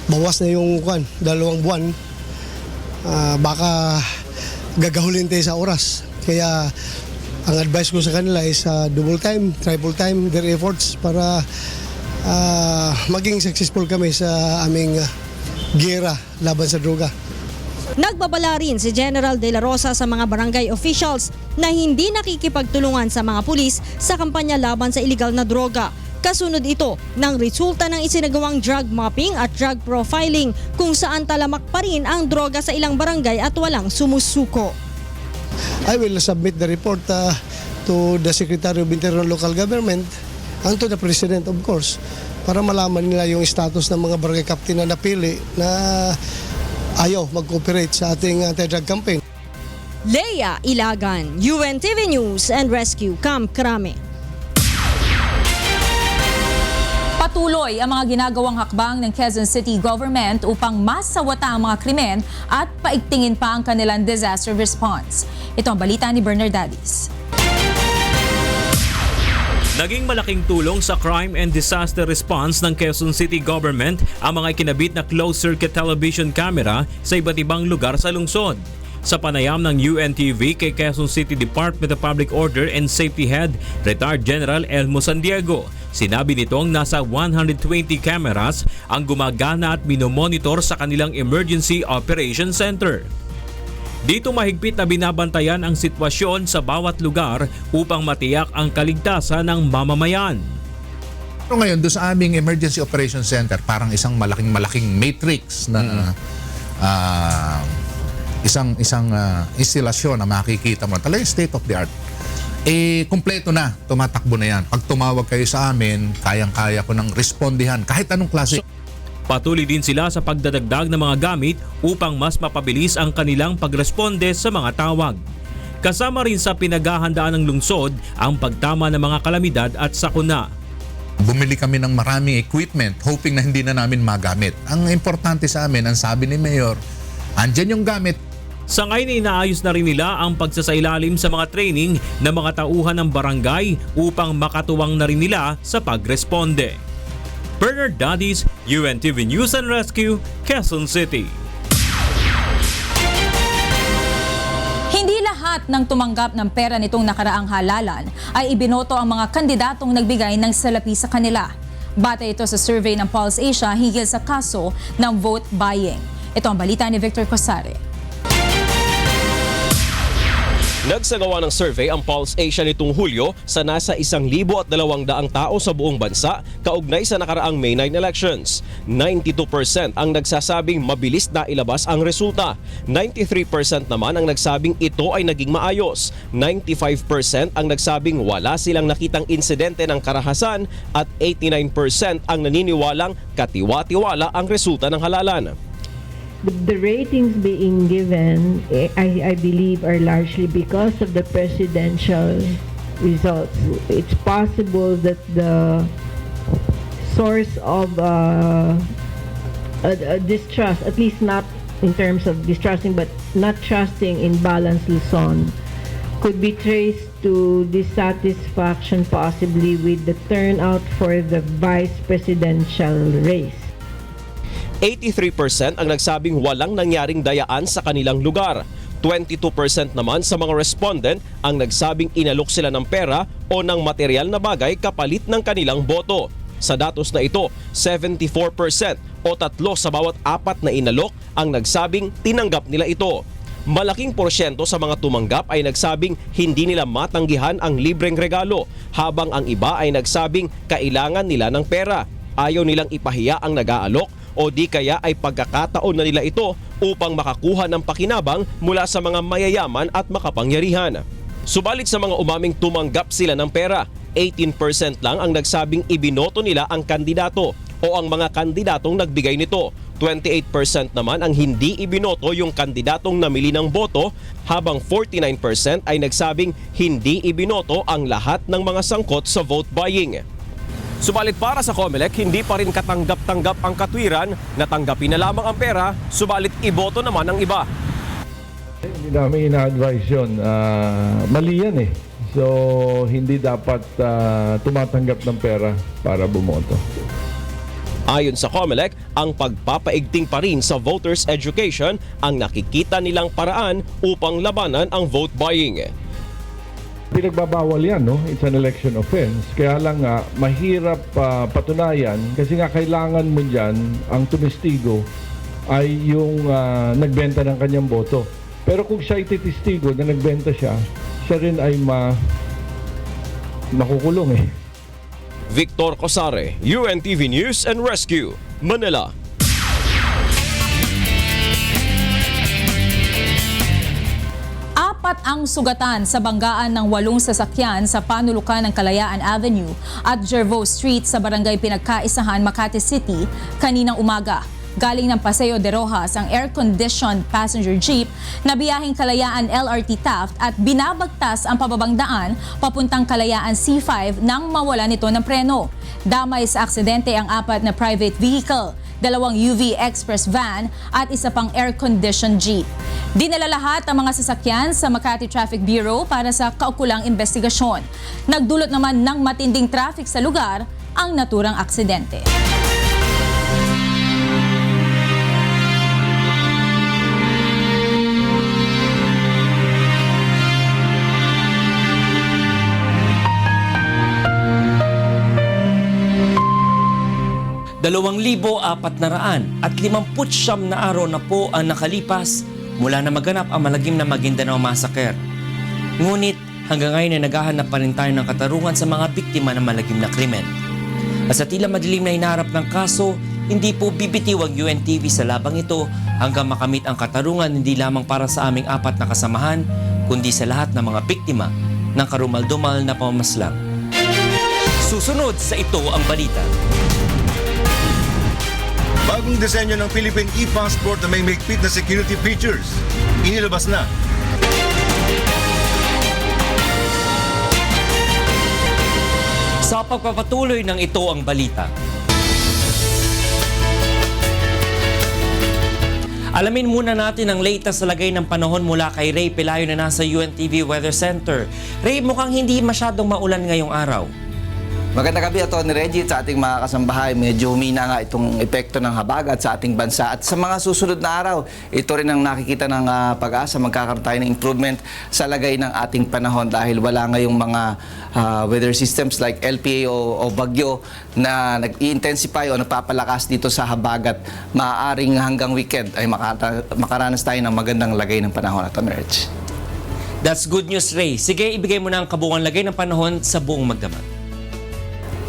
bawas na yung 2 buwan. Baka gagahulin tayo sa oras. Kaya ang advice ko sa kanila is double time, triple time their efforts para maging successful kami sa aming gera laban sa droga. Nagbabala rin si General De La Rosa sa mga barangay officials na hindi nakikipagtulungan sa mga pulis sa kampanya laban sa iligal na droga. Kasunod ito ng resulta ng isinagawang drug mapping at drug profiling kung saan talamak pa rin ang droga sa ilang barangay at walang sumusuko. I will submit the report to the Secretary of Internal Local Government and to the President, of course, para malaman nila yung status ng mga barangay captain na napili na ayaw mag-cooperate sa ating anti-drug campaign. Leia Ilagan, UNTV News and Rescue, Camp Crame. Patuloy ang mga ginagawang hakbang ng Quezon City Government upang masawata ang mga krimen at paigtingin pa ang kanilang disaster response. Ito ang balita ni Bernard Dadis. Naging malaking tulong sa crime and disaster response ng Quezon City Government ang mga ikinabit na closed-circuit television camera sa iba't ibang lugar sa lungsod. Sa panayam ng UNTV kay Quezon City Department of Public Order and Safety Head, Retired General Elmo Sandiego, sinabi nitong nasa 120 cameras ang gumagana at minomonitor sa kanilang Emergency Operation Center. Dito mahigpit na binabantayan ang sitwasyon sa bawat lugar upang matiyak ang kaligtasan ng mamamayan. Pero ngayon, doon sa aming Emergency Operation Center, parang isang malaking matrix na isang instalasyon na makikita mo talagang state of the art. Kumpleto na, tumatakbo na yan. Pag tumawag kayo sa amin, kayang-kaya ko ng respondihan kahit anong klase. Patuloy din sila sa pagdadagdag ng mga gamit upang mas mapabilis ang kanilang pagresponde sa mga tawag. Kasama rin sa pinaghahandaan ng lungsod ang pagtama ng mga kalamidad at sakuna. Bumili kami ng maraming equipment hoping na hindi na namin magamit. Ang importante sa amin, ang sabi ni Mayor, andyan yung gamit. Sa ngayon inaayos na rin nila ang pagsasailalim sa mga training ng mga tauhan ng barangay upang makatuwang na rin nila sa pagresponde. Bernard Dadis, UNTV News and Rescue, Quezon City. Hindi lahat ng tumanggap ng pera nitong nakaraang halalan ay ibinoto ang mga kandidatong nagbigay ng salapi sa kanila. Batay ito sa survey ng Pulse Asia hinggil sa kaso ng vote buying. Ito ang balita ni Victor Cosare. Nagsagawa ng survey ang Pulse Asia nitong Hulyo sa nasa 1,200 tao sa buong bansa kaugnay sa nakaraang May 9 elections. 92% ang nagsasabing mabilis na ilabas ang resulta. 93% naman ang nagsabing ito ay naging maayos. 95% ang nagsabing wala silang nakitang insidente ng karahasan at 89% ang naniniwalang katiwa-tiwala ang resulta ng halalan. The ratings being given, I believe, are largely because of the presidential results. It's possible that the source of distrust, at least not in terms of distrusting, but not trusting in balanced Luzon, could be traced to dissatisfaction possibly with the turnout for the vice presidential race. 83% ang nagsabing walang nangyaring dayaan sa kanilang lugar. 22% naman sa mga respondent ang nagsabing inalok sila ng pera o ng material na bagay kapalit ng kanilang boto. Sa datos na ito, 74% o 3 sa bawat 4 na inalok ang nagsabing tinanggap nila ito. Malaking porsyento sa mga tumanggap ay nagsabing hindi nila matanggihan ang libreng regalo, habang ang iba ay nagsabing kailangan nila ng pera. Ayaw nilang ipahiya ang nag-aalok o di kaya ay pagkakataon na nila ito upang makakuha ng pakinabang mula sa mga mayayaman at makapangyarihan. Subalit sa mga umaming tumanggap sila ng pera, 18% lang ang nagsabing ibinoto nila ang kandidato o ang mga kandidatong nagbigay nito. 28% naman ang hindi ibinoto yung kandidatong namili ng boto, habang 49% ay nagsabing hindi ibinoto ang lahat ng mga sangkot sa vote buying. Subalit para sa COMELEC, hindi pa rin katanggap-tanggap ang katwiran na tanggapin na lamang ang pera, subalit iboto naman ang iba. Hindi namin ina-advise yun. Mali yan eh. So, hindi dapat tumatanggap ng pera para bumoto. Ayon sa COMELEC, ang pagpapaigting pa rin sa voters' education ang nakikita nilang paraan upang labanan ang vote buying. Pinagbabawal yan, no? It's an election offense. Kaya lang nga, mahirap patunayan kasi nga kailangan mo dyan, ang tumestigo ay yung nagbenta ng kanyang boto. Pero kung siya ititistigo na nagbenta siya rin ay makukulong eh. Victor Cosare, UNTV News and Rescue, Manila. Apat ang sugatan sa banggaan ng 8 sasakyan sa panulukan ng Kalayaan Avenue at Jervo Street sa Barangay Pinagkaisahan, Makati City kaninang umaga. Galing ng Paseo de Rojas ang air-conditioned passenger jeep na biyaheng Kalayaan LRT Taft at binabagtas ang pababang daan papuntang Kalayaan C5 nang mawala nito ng preno. Damay sa aksidente ang 4 na private vehicle, 2 UV Express van at isa pang air-conditioned jeep. Dinala lahat ang mga sasakyan sa Makati Traffic Bureau para sa kaukulang investigasyon. Nagdulot naman ng matinding traffic sa lugar ang naturang aksidente. at 59 na araw na po ang nakalipas mula na maganap ang malagim na Maguindanao Massacre. Ngunit hanggang ngayon ay naghahanap pa rin tayo ng katarungan sa mga biktima ng malagim na krimen. At sa tila madilim na hinaharap ng kaso, hindi po bibitiw ang UNTV sa labang ito hanggang makamit ang katarungan hindi lamang para sa aming 4 na kasamahan, kundi sa lahat ng mga biktima ng karumal-dumal na pamamaslang. Susunod sa Ito ang Balita. Bagong disenyo ng Philippine e-passport na may mahigpit na security features. Inilabas na. Sa pagpapatuloy ng Ito ang Balita. Alamin muna natin ang latest sa lagay ng panahon mula kay Ray Pelayo na nasa UNTV Weather Center. Ray, mukhang hindi masyadong maulan ngayong araw. Magandang gabi, Atty. Reggie, sa ating mga kasambahay. Medyo humina nga itong epekto ng habagat sa ating bansa. At sa mga susunod na araw, ito rin ang nakikita ng pag-asa. Magkakaroon tayo ng improvement sa lagay ng ating panahon dahil wala ngayong mga weather systems like LPA o bagyo na nag-i-intensify o napapalakas dito sa habagat. Maaaring hanggang weekend ay makaranas tayo ng magandang lagay ng panahon, Atty. Reggie. That's good news, Ray. Sige, ibigay mo na ang kabuuan lagay ng panahon sa buong magdamag.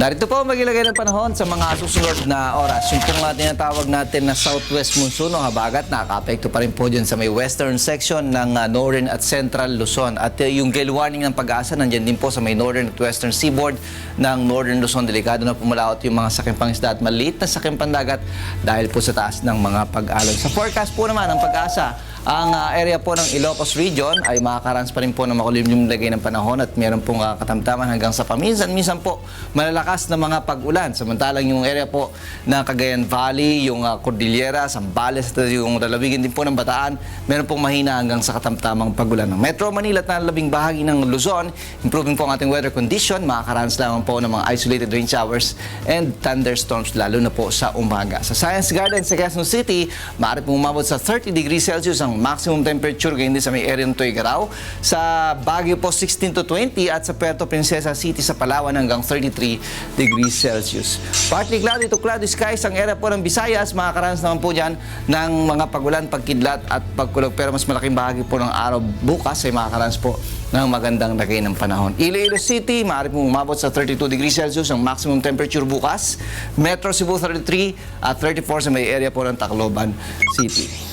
Narito po magilagay ng panahon sa mga susunod na oras. Yung pong tinatawag natin na southwest monsoon o habagat, nakaka-apekto pa rin po dyan sa may western section ng northern at central Luzon. At yung gale warning ng pag-asa, nandyan din po sa may northern at western seaboard ng northern Luzon. Delikado na pumalaot yung mga sakim pangisda at maliit na sakim pandagat dahil po sa taas ng mga pag-alon. Sa forecast po naman ng pag-asa, ang area po ng Ilocos Region ay makakaranas pa rin po ng makulimlim lagay ng panahon at meron pong katamtaman hanggang sa paminsan-minsan po malalakas na mga pag-ulan. Samantalang yung area po ng Cagayan Valley, yung Cordillera, Zambales, at yung lalawigan din po ng Bataan, meron pong mahina hanggang sa katamtamang pag-ulan. Ng Metro Manila at nalabing bahagi ng Luzon, improving po ang ating weather condition, makakaranas lamang po ng mga isolated rain showers and thunderstorms lalo na po sa umaga. Sa Science Garden sa Quezon City, maaari pong umabot sa 30 degrees Celsius ang maximum temperature, ganyan din sa may area ng Tuigaraw. Sa Baguio po 16 to 20 at sa Puerto Princesa City sa Palawan hanggang 33 degrees Celsius. Partly cloudy to cloudy skies ang area po ng Visayas, makakaranas naman po dyan ng mga pagulan, pagkidlat at pagkulog, pero mas malaking bahagi po ng araw bukas ay makakaranas po ng magandang lagay ng panahon. Iloilo City, maaari pong umabot sa 32 degrees Celsius ang maximum temperature bukas. Metro Cebu 33 at 34 sa may area po ng Tacloban City.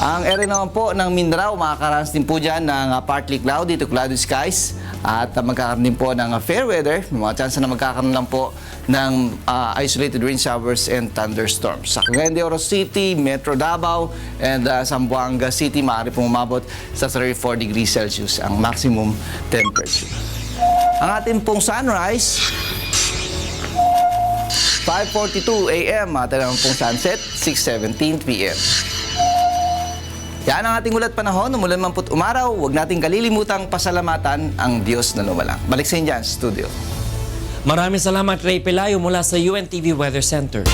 Ang area naman po ng Mindanao, makakaranas din po dyan ng partly cloudy to cloudy skies at magkakaroon din po ng fair weather. May mga chance na magkakaroon lang po ng isolated rain showers and thunderstorms. Sa Cagayan de Oro City, Metro Davao, and Zamboanga City, maaari pong umabot sa 34 degrees Celsius ang maximum temperature. Ang ating pong sunrise, 5:42 a.m. at ang pong sunset, 6:17 p.m. Yan ang ating ulat panahon. Umulan man po't umaraw, huwag nating kalilimutang pasalamatan ang Diyos na lumalang. Balik sa inyo dyan, studio. Maraming salamat, Ray Pelayo mula sa UNTV Weather Center.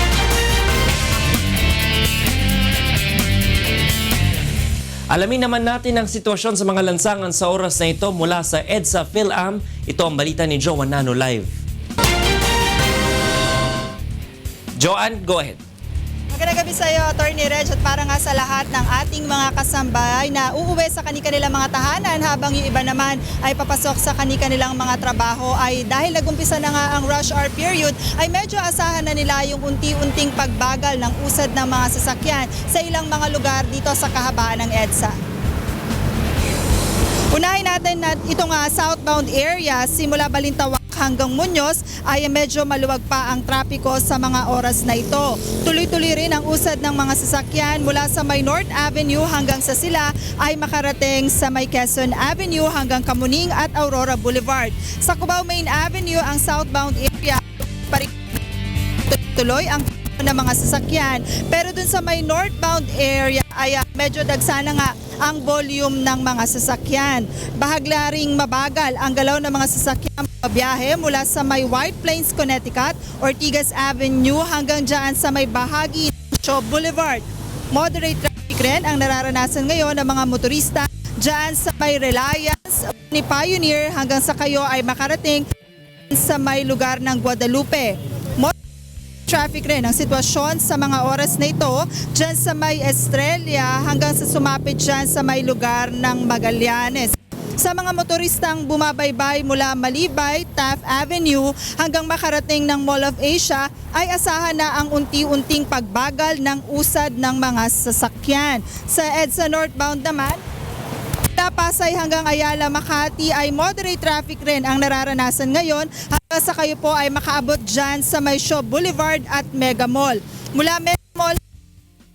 Alamin naman natin ang sitwasyon sa mga lansangan sa oras na ito mula sa EDSA PhilAm. Ito ang balita ni Joan Nano live. Joan, go ahead. Magandang gabi sa iyo, Atty. Reg, at para nga sa lahat ng ating mga kasambay na uuwi sa kanilang mga tahanan habang yung iba naman ay papasok sa kanilang mga trabaho ay dahil nagumpisa na nga ang rush hour period ay medyo asahan na nila yung unti-unting pagbagal ng usad ng mga sasakyan sa ilang mga lugar dito sa kahabaan ng EDSA. Unahin natin na itong southbound area simula Balintawak hanggang Muñoz ay medyo maluwag pa ang trapiko sa mga oras na ito. Tuloy-tuloy rin ang usad ng mga sasakyan mula sa may North Avenue hanggang sa Sila ay makarating sa may Quezon Avenue hanggang Kamuning at Aurora Boulevard. Sa Cubao Main Avenue ang southbound area tuloy ang ng mga sasakyan. Pero dun sa may northbound area ay medyo dagsana nga ang volume ng mga sasakyan. Bahagla ring mabagal ang galaw ng mga sasakyan pabiyahe mula sa may White Plains, Connecticut, Ortigas Avenue hanggang dyan sa may bahagi ng Shaw Boulevard. Moderate traffic rin ang nararanasan ngayon ng mga motorista dyan sa may Reliance ni Pioneer hanggang sa kayo ay makarating sa may lugar ng Guadalupe. Traffic rin ang sitwasyon sa mga oras na ito dyan sa may Estrella hanggang sa sumapit dyan sa may lugar ng Magallanes. Sa mga motoristang bumabaybay mula Malibay, Taft Avenue hanggang makarating ng Mall of Asia ay asahan na ang unti-unting pagbagal ng usad ng mga sasakyan. Sa EDSA northbound naman, mula Pasay hanggang Ayala, Makati ay moderate traffic rin ang nararanasan ngayon hanggang sa kayo po ay makaabot dyan sa May Shaw Boulevard at Mega Mall. Mula Mega Mall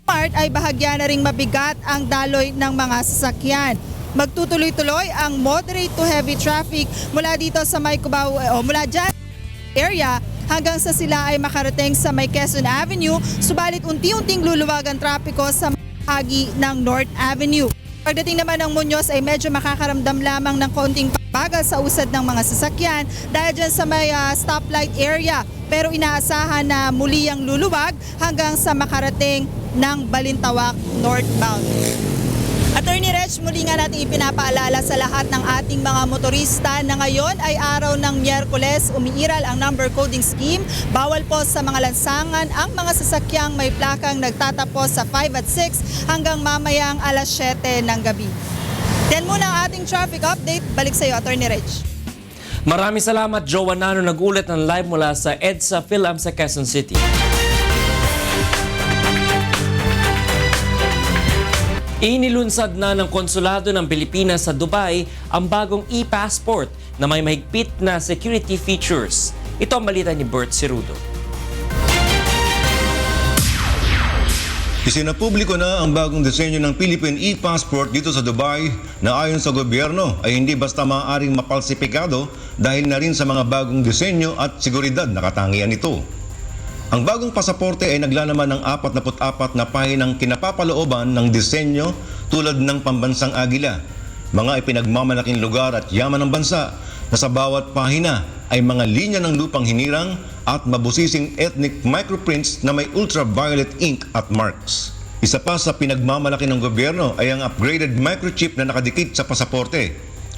ay bahagya na ring mabigat ang daloy ng mga sasakyan. Magtutuloy-tuloy ang moderate to heavy traffic mula dito sa May Cubao o mula dyan area hanggang sa sila ay makarating sa May Quezon Avenue, subalit unti-unting luluwag ang trapiko sa bahagi ng North Avenue. Pagdating naman ng Muñoz ay medyo makakaramdam lamang ng konting pagbagal sa usad ng mga sasakyan dahil dyan sa may stoplight area, pero inaasahan na muli ang luluwag hanggang sa makarating ng Balintawak northbound. Attorney Reg, muli nga natin ipinapaalala sa lahat ng ating mga motorista na ngayon ay araw ng Miyerkules, umiiral ang number coding scheme. Bawal po sa mga lansangan ang mga sasakyang may plakang nagtatapos sa 5 at 6 hanggang mamayang alas 7 ng gabi. Then muna ang ating traffic update. Balik sa iyo, Attorney Reg. Maraming salamat, Joe Nano, nag-ulat ng live mula sa EDSA PhilAm sa Quezon City. Inilunsad na ng Konsulado ng Pilipinas sa Dubai ang bagong e-passport na may mahigpit na security features. Ito ang balita ni Bert Cerudo. Isinapubliko na ang bagong disenyo ng Philippine e-passport dito sa Dubai na ayon sa gobyerno ay hindi basta maaaring mapalsipikado dahil na rin sa mga bagong disenyo at seguridad na katangian nito. Ang bagong pasaporte ay naglalaman ng 44 na pahinang kinapapalooban ng disenyo tulad ng pambansang agila, mga ipinagmamalaking lugar at yaman ng bansa na sa bawat pahina ay mga linya ng lupang hinirang at mabusising ethnic microprints na may ultraviolet ink at marks. Isa pa sa pinagmamalaki ng gobyerno ay ang upgraded microchip na nakadikit sa pasaporte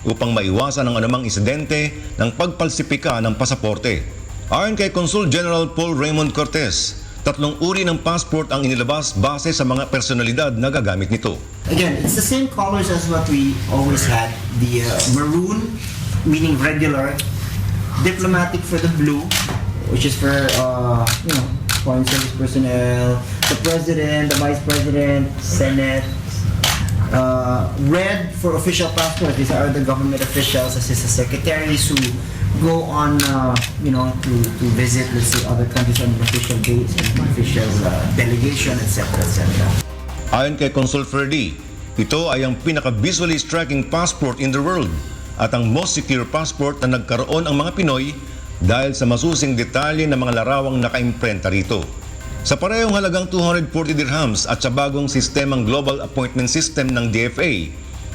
upang maiwasan ang anumang insidente ng pagpalsipika ng pasaporte. Ayon kay Consul General Paul Raymond Cortez, 3 uri ng passport ang inilabas base sa mga personalidad na gagamit nito. Again, it's the same colors as what we always had. The maroon, meaning regular, diplomatic for the blue, which is for, foreign service personnel, the president, the vice president, senate, red for official passports. These are the government officials, assistant secretaries who go on, to visit, let's say, other countries on official dates and official delegation, etc., etc. Ayon kay Consul Ferdy, ito ay ang pinaka-visually striking passport in the world at ang most secure passport na nagkaroon ang mga Pinoy dahil sa masusing detalye ng mga larawang naka-imprenta rito. Sa parehong halagang 240 dirhams at sa bagong sistemang Global Appointment System ng DFA,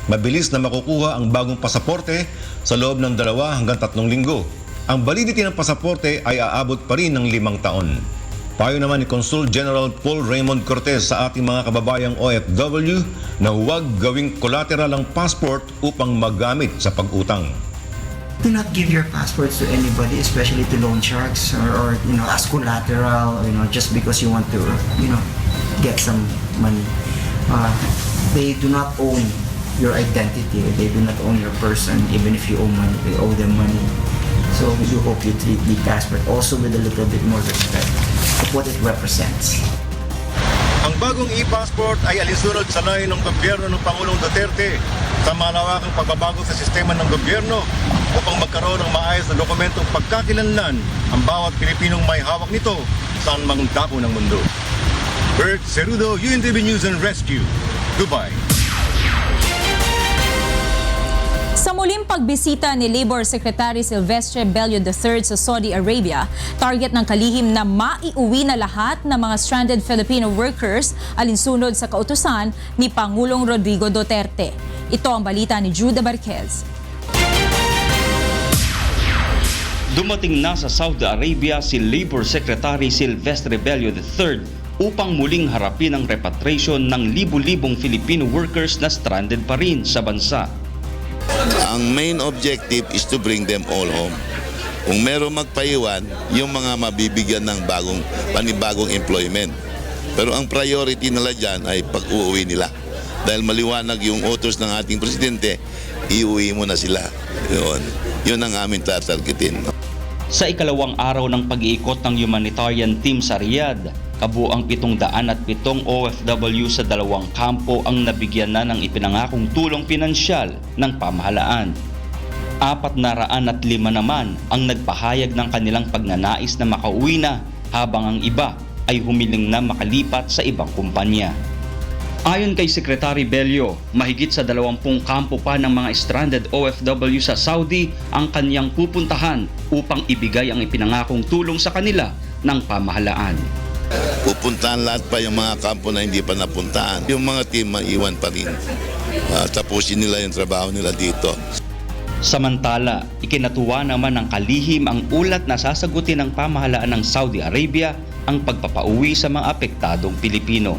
mabilis na makukuha ang bagong pasaporte sa loob ng 2 hanggang 3 linggo. Ang validity ng pasaporte ay aabot pa rin ng 5 taon. Payo naman ni Consul General Paul Raymond Cortez sa ating mga kababayang OFW na huwag gawing collateral ang passport upang magamit sa pag-utang. Do not give your passports to anybody, especially to loan sharks or as collateral, just because you want to, get some money. They do not own your identity. They do not own your person. Even if you owe money, they owe them money. So we do hope you treat the passport also with a little bit more respect of what it represents. Ang bagong e-passport ay alinsunod sa layo ng gobyerno ng Pangulong Duterte sa malawakang pagbabago sa sistema ng gobyerno upang magkaroon ng maayos na dokumentong pagkakilanlan ang bawat Pilipinong may hawak nito saan mang dako ng mundo. Bert Cerudo, UNTV News and Rescue, Dubai. Sa muling pagbisita ni Labor Secretary Silvestre Bello III sa Saudi Arabia, target ng kalihim na maiuwi na lahat ng mga stranded Filipino workers alinsunod sa kautusan ni Pangulong Rodrigo Duterte. Ito ang balita ni Judah Barquez. Dumating na sa Saudi Arabia si Labor Secretary Silvestre Bello III upang muling harapin ang repatriation ng libu-libong Filipino workers na stranded pa rin sa bansa. Ang main objective is to bring them all home. Kung meron magpaiwan, yung mga mabibigyan ng panibagong employment. Pero ang priority nila dyan ay pag-uwi nila. Dahil maliwanag yung utos ng ating presidente iuwi mo na sila. Yun ang aming tatargetin. Sa ikalawang araw ng pag-iikot ng humanitarian team sa Riyadh, kabuang 707 OFW sa 2 kampo ang nabigyan na ng ipinangakong tulong pinansyal ng pamahalaan. 405 naman ang nagpahayag ng kanilang pagnanais na makauwi na, habang ang iba ay humiling na makalipat sa ibang kumpanya. Ayon kay Secretary Bello, mahigit sa 20 kampo pa ng mga stranded OFW sa Saudi ang kanyang pupuntahan upang ibigay ang ipinangakong tulong sa kanila ng pamahalaan. Pupuntahan lahat pa yung mga kampo na hindi pa napuntahan. Yung mga team maiwan pa rin. Tapusin nila yung trabaho nila dito. Samantala, ikinatuwa naman ng kalihim ang ulat na sasagutin ng pamahalaan ng Saudi Arabia ang pagpapauwi sa mga apektadong Pilipino.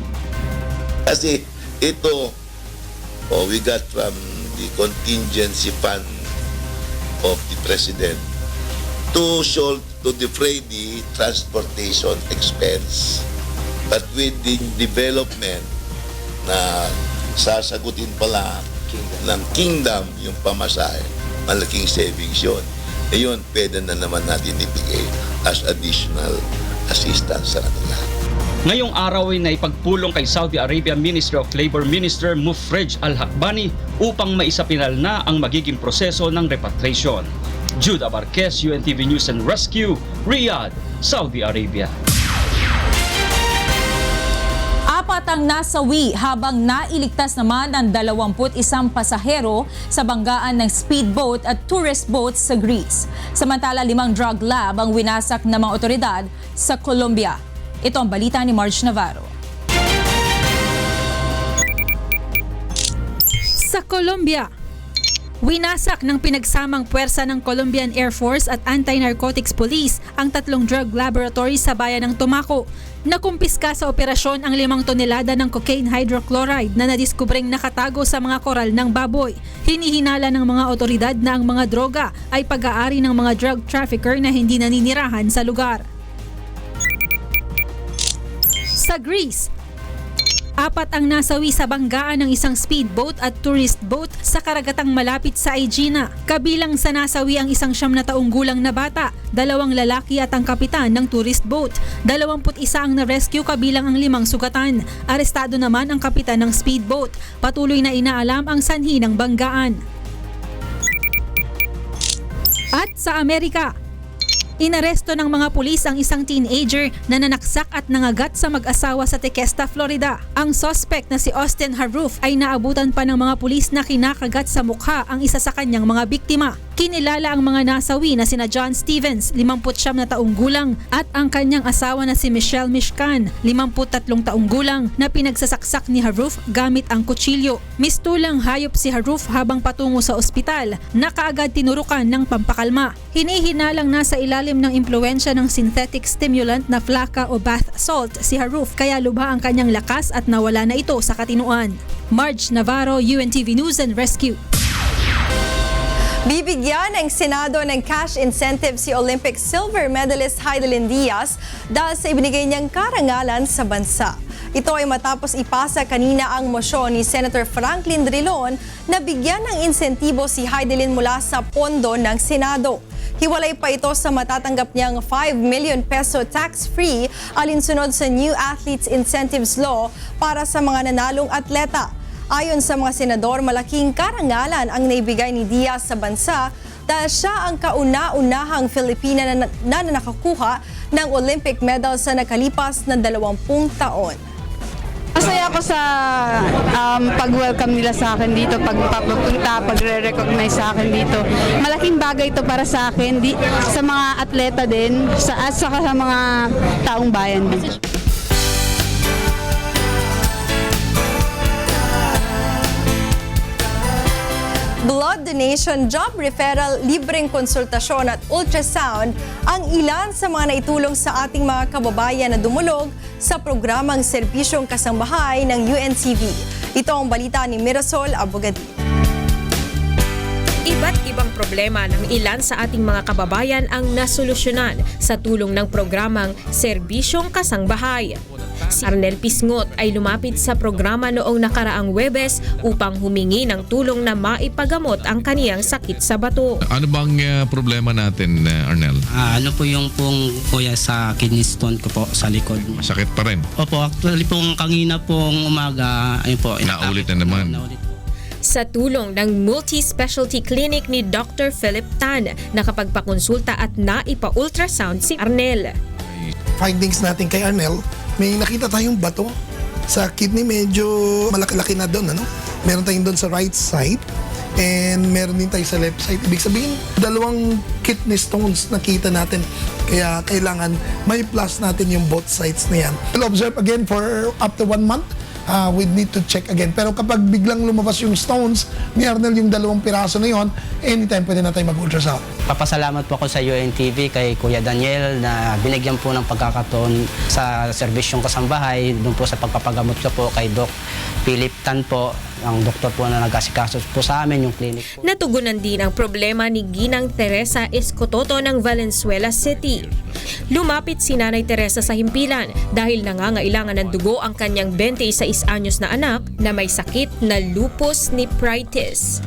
Kasi ito, we got from the contingency fund of the President to defray the transportation expense. But with the development na sasagutin pala ng Kingdom yung pamasahe, malaking savings yun. Ngayon, pwede na naman natin ibigay as additional assistance sa kanila. Ngayong araw ay naipagpulong kay Saudi Arabia Ministry of Labor Minister Mufrej Al-Hakbani upang maisapinal na ang magiging proseso ng repatriation. Jude Abarquez, UNTV News and Rescue, Riyadh, Saudi Arabia. 4 ang nasawi habang nailigtas naman ang 21 pasahero sa banggaan ng speedboat at tourist boats sa Greece. Samantala, 5 drug lab ang winasak ng mga otoridad sa Colombia. Ito ang balita ni Marge Navarro. Sa Colombia, winasak ng pinagsamang puwersa ng Colombian Air Force at Anti-Narcotics Police ang 3 drug laboratories sa bayan ng Tumaco. Nakumpiska sa operasyon ang 5 tonelada ng cocaine hydrochloride na nadiskubreng nakatago sa mga koral ng baboy. Hinihinala ng mga otoridad na ang mga droga ay pag-aari ng mga drug trafficker na hindi naninirahan sa lugar. Sa Greece, 4 ang nasawi sa banggaan ng isang speedboat at tourist boat sa karagatang malapit sa Aegina. Kabilang sa nasawi ang isang 9 taong gulang na bata, 2 lalaki at ang kapitan ng tourist boat. 21 ang na-rescue kabilang ang 5 sugatan. Arestado naman ang kapitan ng speedboat. Patuloy na inaalam ang sanhi ng banggaan. At sa Amerika, inaresto ng mga pulis ang isang teenager na nanaksak at nangagat sa mag-asawa sa Tequesta, Florida. Ang suspect na si Austin Haruf ay naabutan pa ng mga pulis na kinakagat sa mukha ang isa sa kanyang mga biktima. Kinilala ang mga nasawi na sina John Stevens, 59 na taong gulang, at ang kanyang asawa na si Michelle Mishkan, 53 taong gulang, na pinagsasaksak ni Haruf gamit ang kutsilyo. Mistulang hayop si Haruf habang patungo sa ospital, na kaagad tinurukan ng pampakalma. Hinihinalang nasa ilalim ng impluensya ng synthetic stimulant na flaka o bath salt si Haruf, kaya lubha ang kanyang lakas at nawala na ito sa katinuan. Marge Navarro, UNTV News and Rescue. Bibigyan ng Senado ng cash incentive si Olympic silver medalist Heidelin Diaz dahil sa ibinigay niyang karangalan sa bansa. Ito ay matapos ipasa kanina ang mosyon ni Senator Franklin Drilon na bigyan ng insentibo si Heidelin mula sa pondo ng Senado. Hiwalay pa ito sa matatanggap niyang 5 million peso tax-free alinsunod sa New Athletes Incentives Law para sa mga nanalong atleta. Ayon sa mga senador, malaking karangalan ang naibigay ni Diaz sa bansa dahil siya ang kauna-unahang Filipina na nakakuha ng Olympic medal sa nakalipas na 20 taon. Masaya ako sa pag-welcome nila sa akin dito, pagpapunta, pagre-recognize sa akin dito. Malaking bagay ito para sa akin, sa mga atleta din, at saka sa mga taong bayan din. Blood donation, job referral, libreng konsultasyon at ultrasound ang ilan sa mga naitulong sa ating mga kababayan na dumulog sa programang Serbisyong Kasambahay ng UNCV. Ito ang balita ni Mirasol Abogadin. Iba't ibang problema ng ilan sa ating mga kababayan ang nasolusyonan sa tulong ng programang Serbisyong Kasangbahay. Si Arnel Pisngot ay lumapit sa programa noong nakaraang Huwebes upang humingi ng tulong na maipagamot ang kaniyang sakit sa bato. Ano bang problema natin, Arnel? Ano po yung pong kuya sa kidney stone ko po sa likod. Masakit pa rin? Opo, actually pong kanina pong umaga, ayun po. Naulit na naman. Sa tulong ng multi-specialty clinic ni Dr. Philip Tan, nakapagpakonsulta at naipa-ultrasound si Arnel. Findings natin kay Arnel, may nakita tayong bato sa kidney, medyo malaki-laki na doon. Meron tayong doon sa right side and meron din tayo sa left side. Ibig sabihin, 2 kidney stones nakita natin. Kaya kailangan may plus natin yung both sides na yan. We'll observe again for up to 1 month. We need to check again. Pero kapag biglang lumabas yung stones ni Arnel, yung 2 piraso na yon, anytime pwede na tayo mag-ultrasound. Papasalamat po ako sa UNTV kay Kuya Daniel na binigyan po ng pagkakataon sa Serbisyong Kasangbahay, doon po sa pagpapagamot ko po kay Doc Philip Tan po, ang doktor po na nag-asikaso po sa amin yung clinic po. Natugunan din ang problema ni Ginang Teresa Escototo ng Valenzuela City. Lumapit si Nanay Teresa sa himpilan dahil nangangailangan ng dugo ang kanyang 26 anyos na anak na may sakit na lupus nephritis.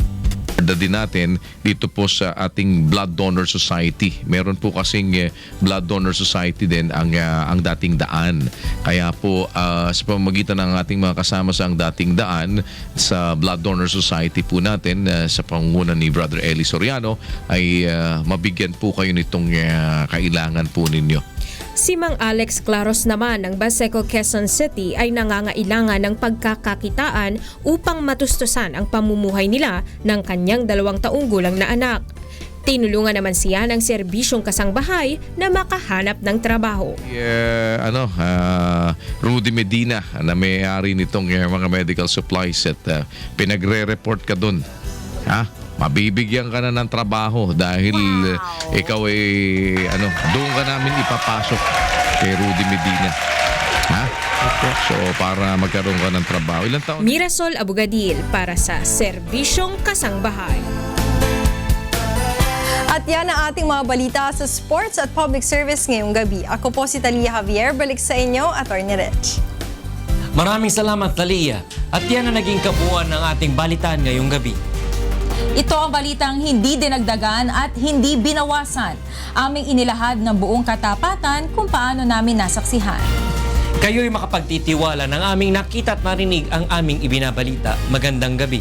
Din natin dito po sa ating Blood Donor Society. Meron po kasing Blood Donor Society din ang dating daan. Kaya po sa pamamagitan ng ating mga kasama sa ang dating daan sa Blood Donor Society po natin sa pangunguna ni Brother Eli Soriano ay mabigyan po kayo nitong kailangan po ninyo. Si Mang Alex Claros naman ng Baseco, Quezon City ay nangangailangan ng pagkakakitaan upang matustusan ang pamumuhay nila ng kanyang 2 taong gulang na anak. Tinulungan naman siya ng Serbisyong Kasangbahay na makahanap ng trabaho. Rudy Medina na may-ari nitong mga medical supplies at pinagre-report ka dun. Mabibigyan ka na ng trabaho dahil ikaw ay doon ka namin ipapasok kay Rudy Medina. So para magkaroon ka ng trabaho. Ilang taon? Mirasol Abugadil para sa Serbisyong Kasangbahay. At yan ang ating mga balita sa sports at public service ngayong gabi. Ako po si Talia Javier. Balik sa inyo, Atty. Rich. Maraming salamat, Talia. At yan ang naging kabuuan ng ating balitaan ngayong gabi. Ito ang balitang hindi dinagdagan at hindi binawasan. Aming inilahad ng buong katapatan kung paano namin nasaksihan. Kayo'y makapagtitiwala ng aming nakita at narinig ang aming ibinabalita. Magandang gabi.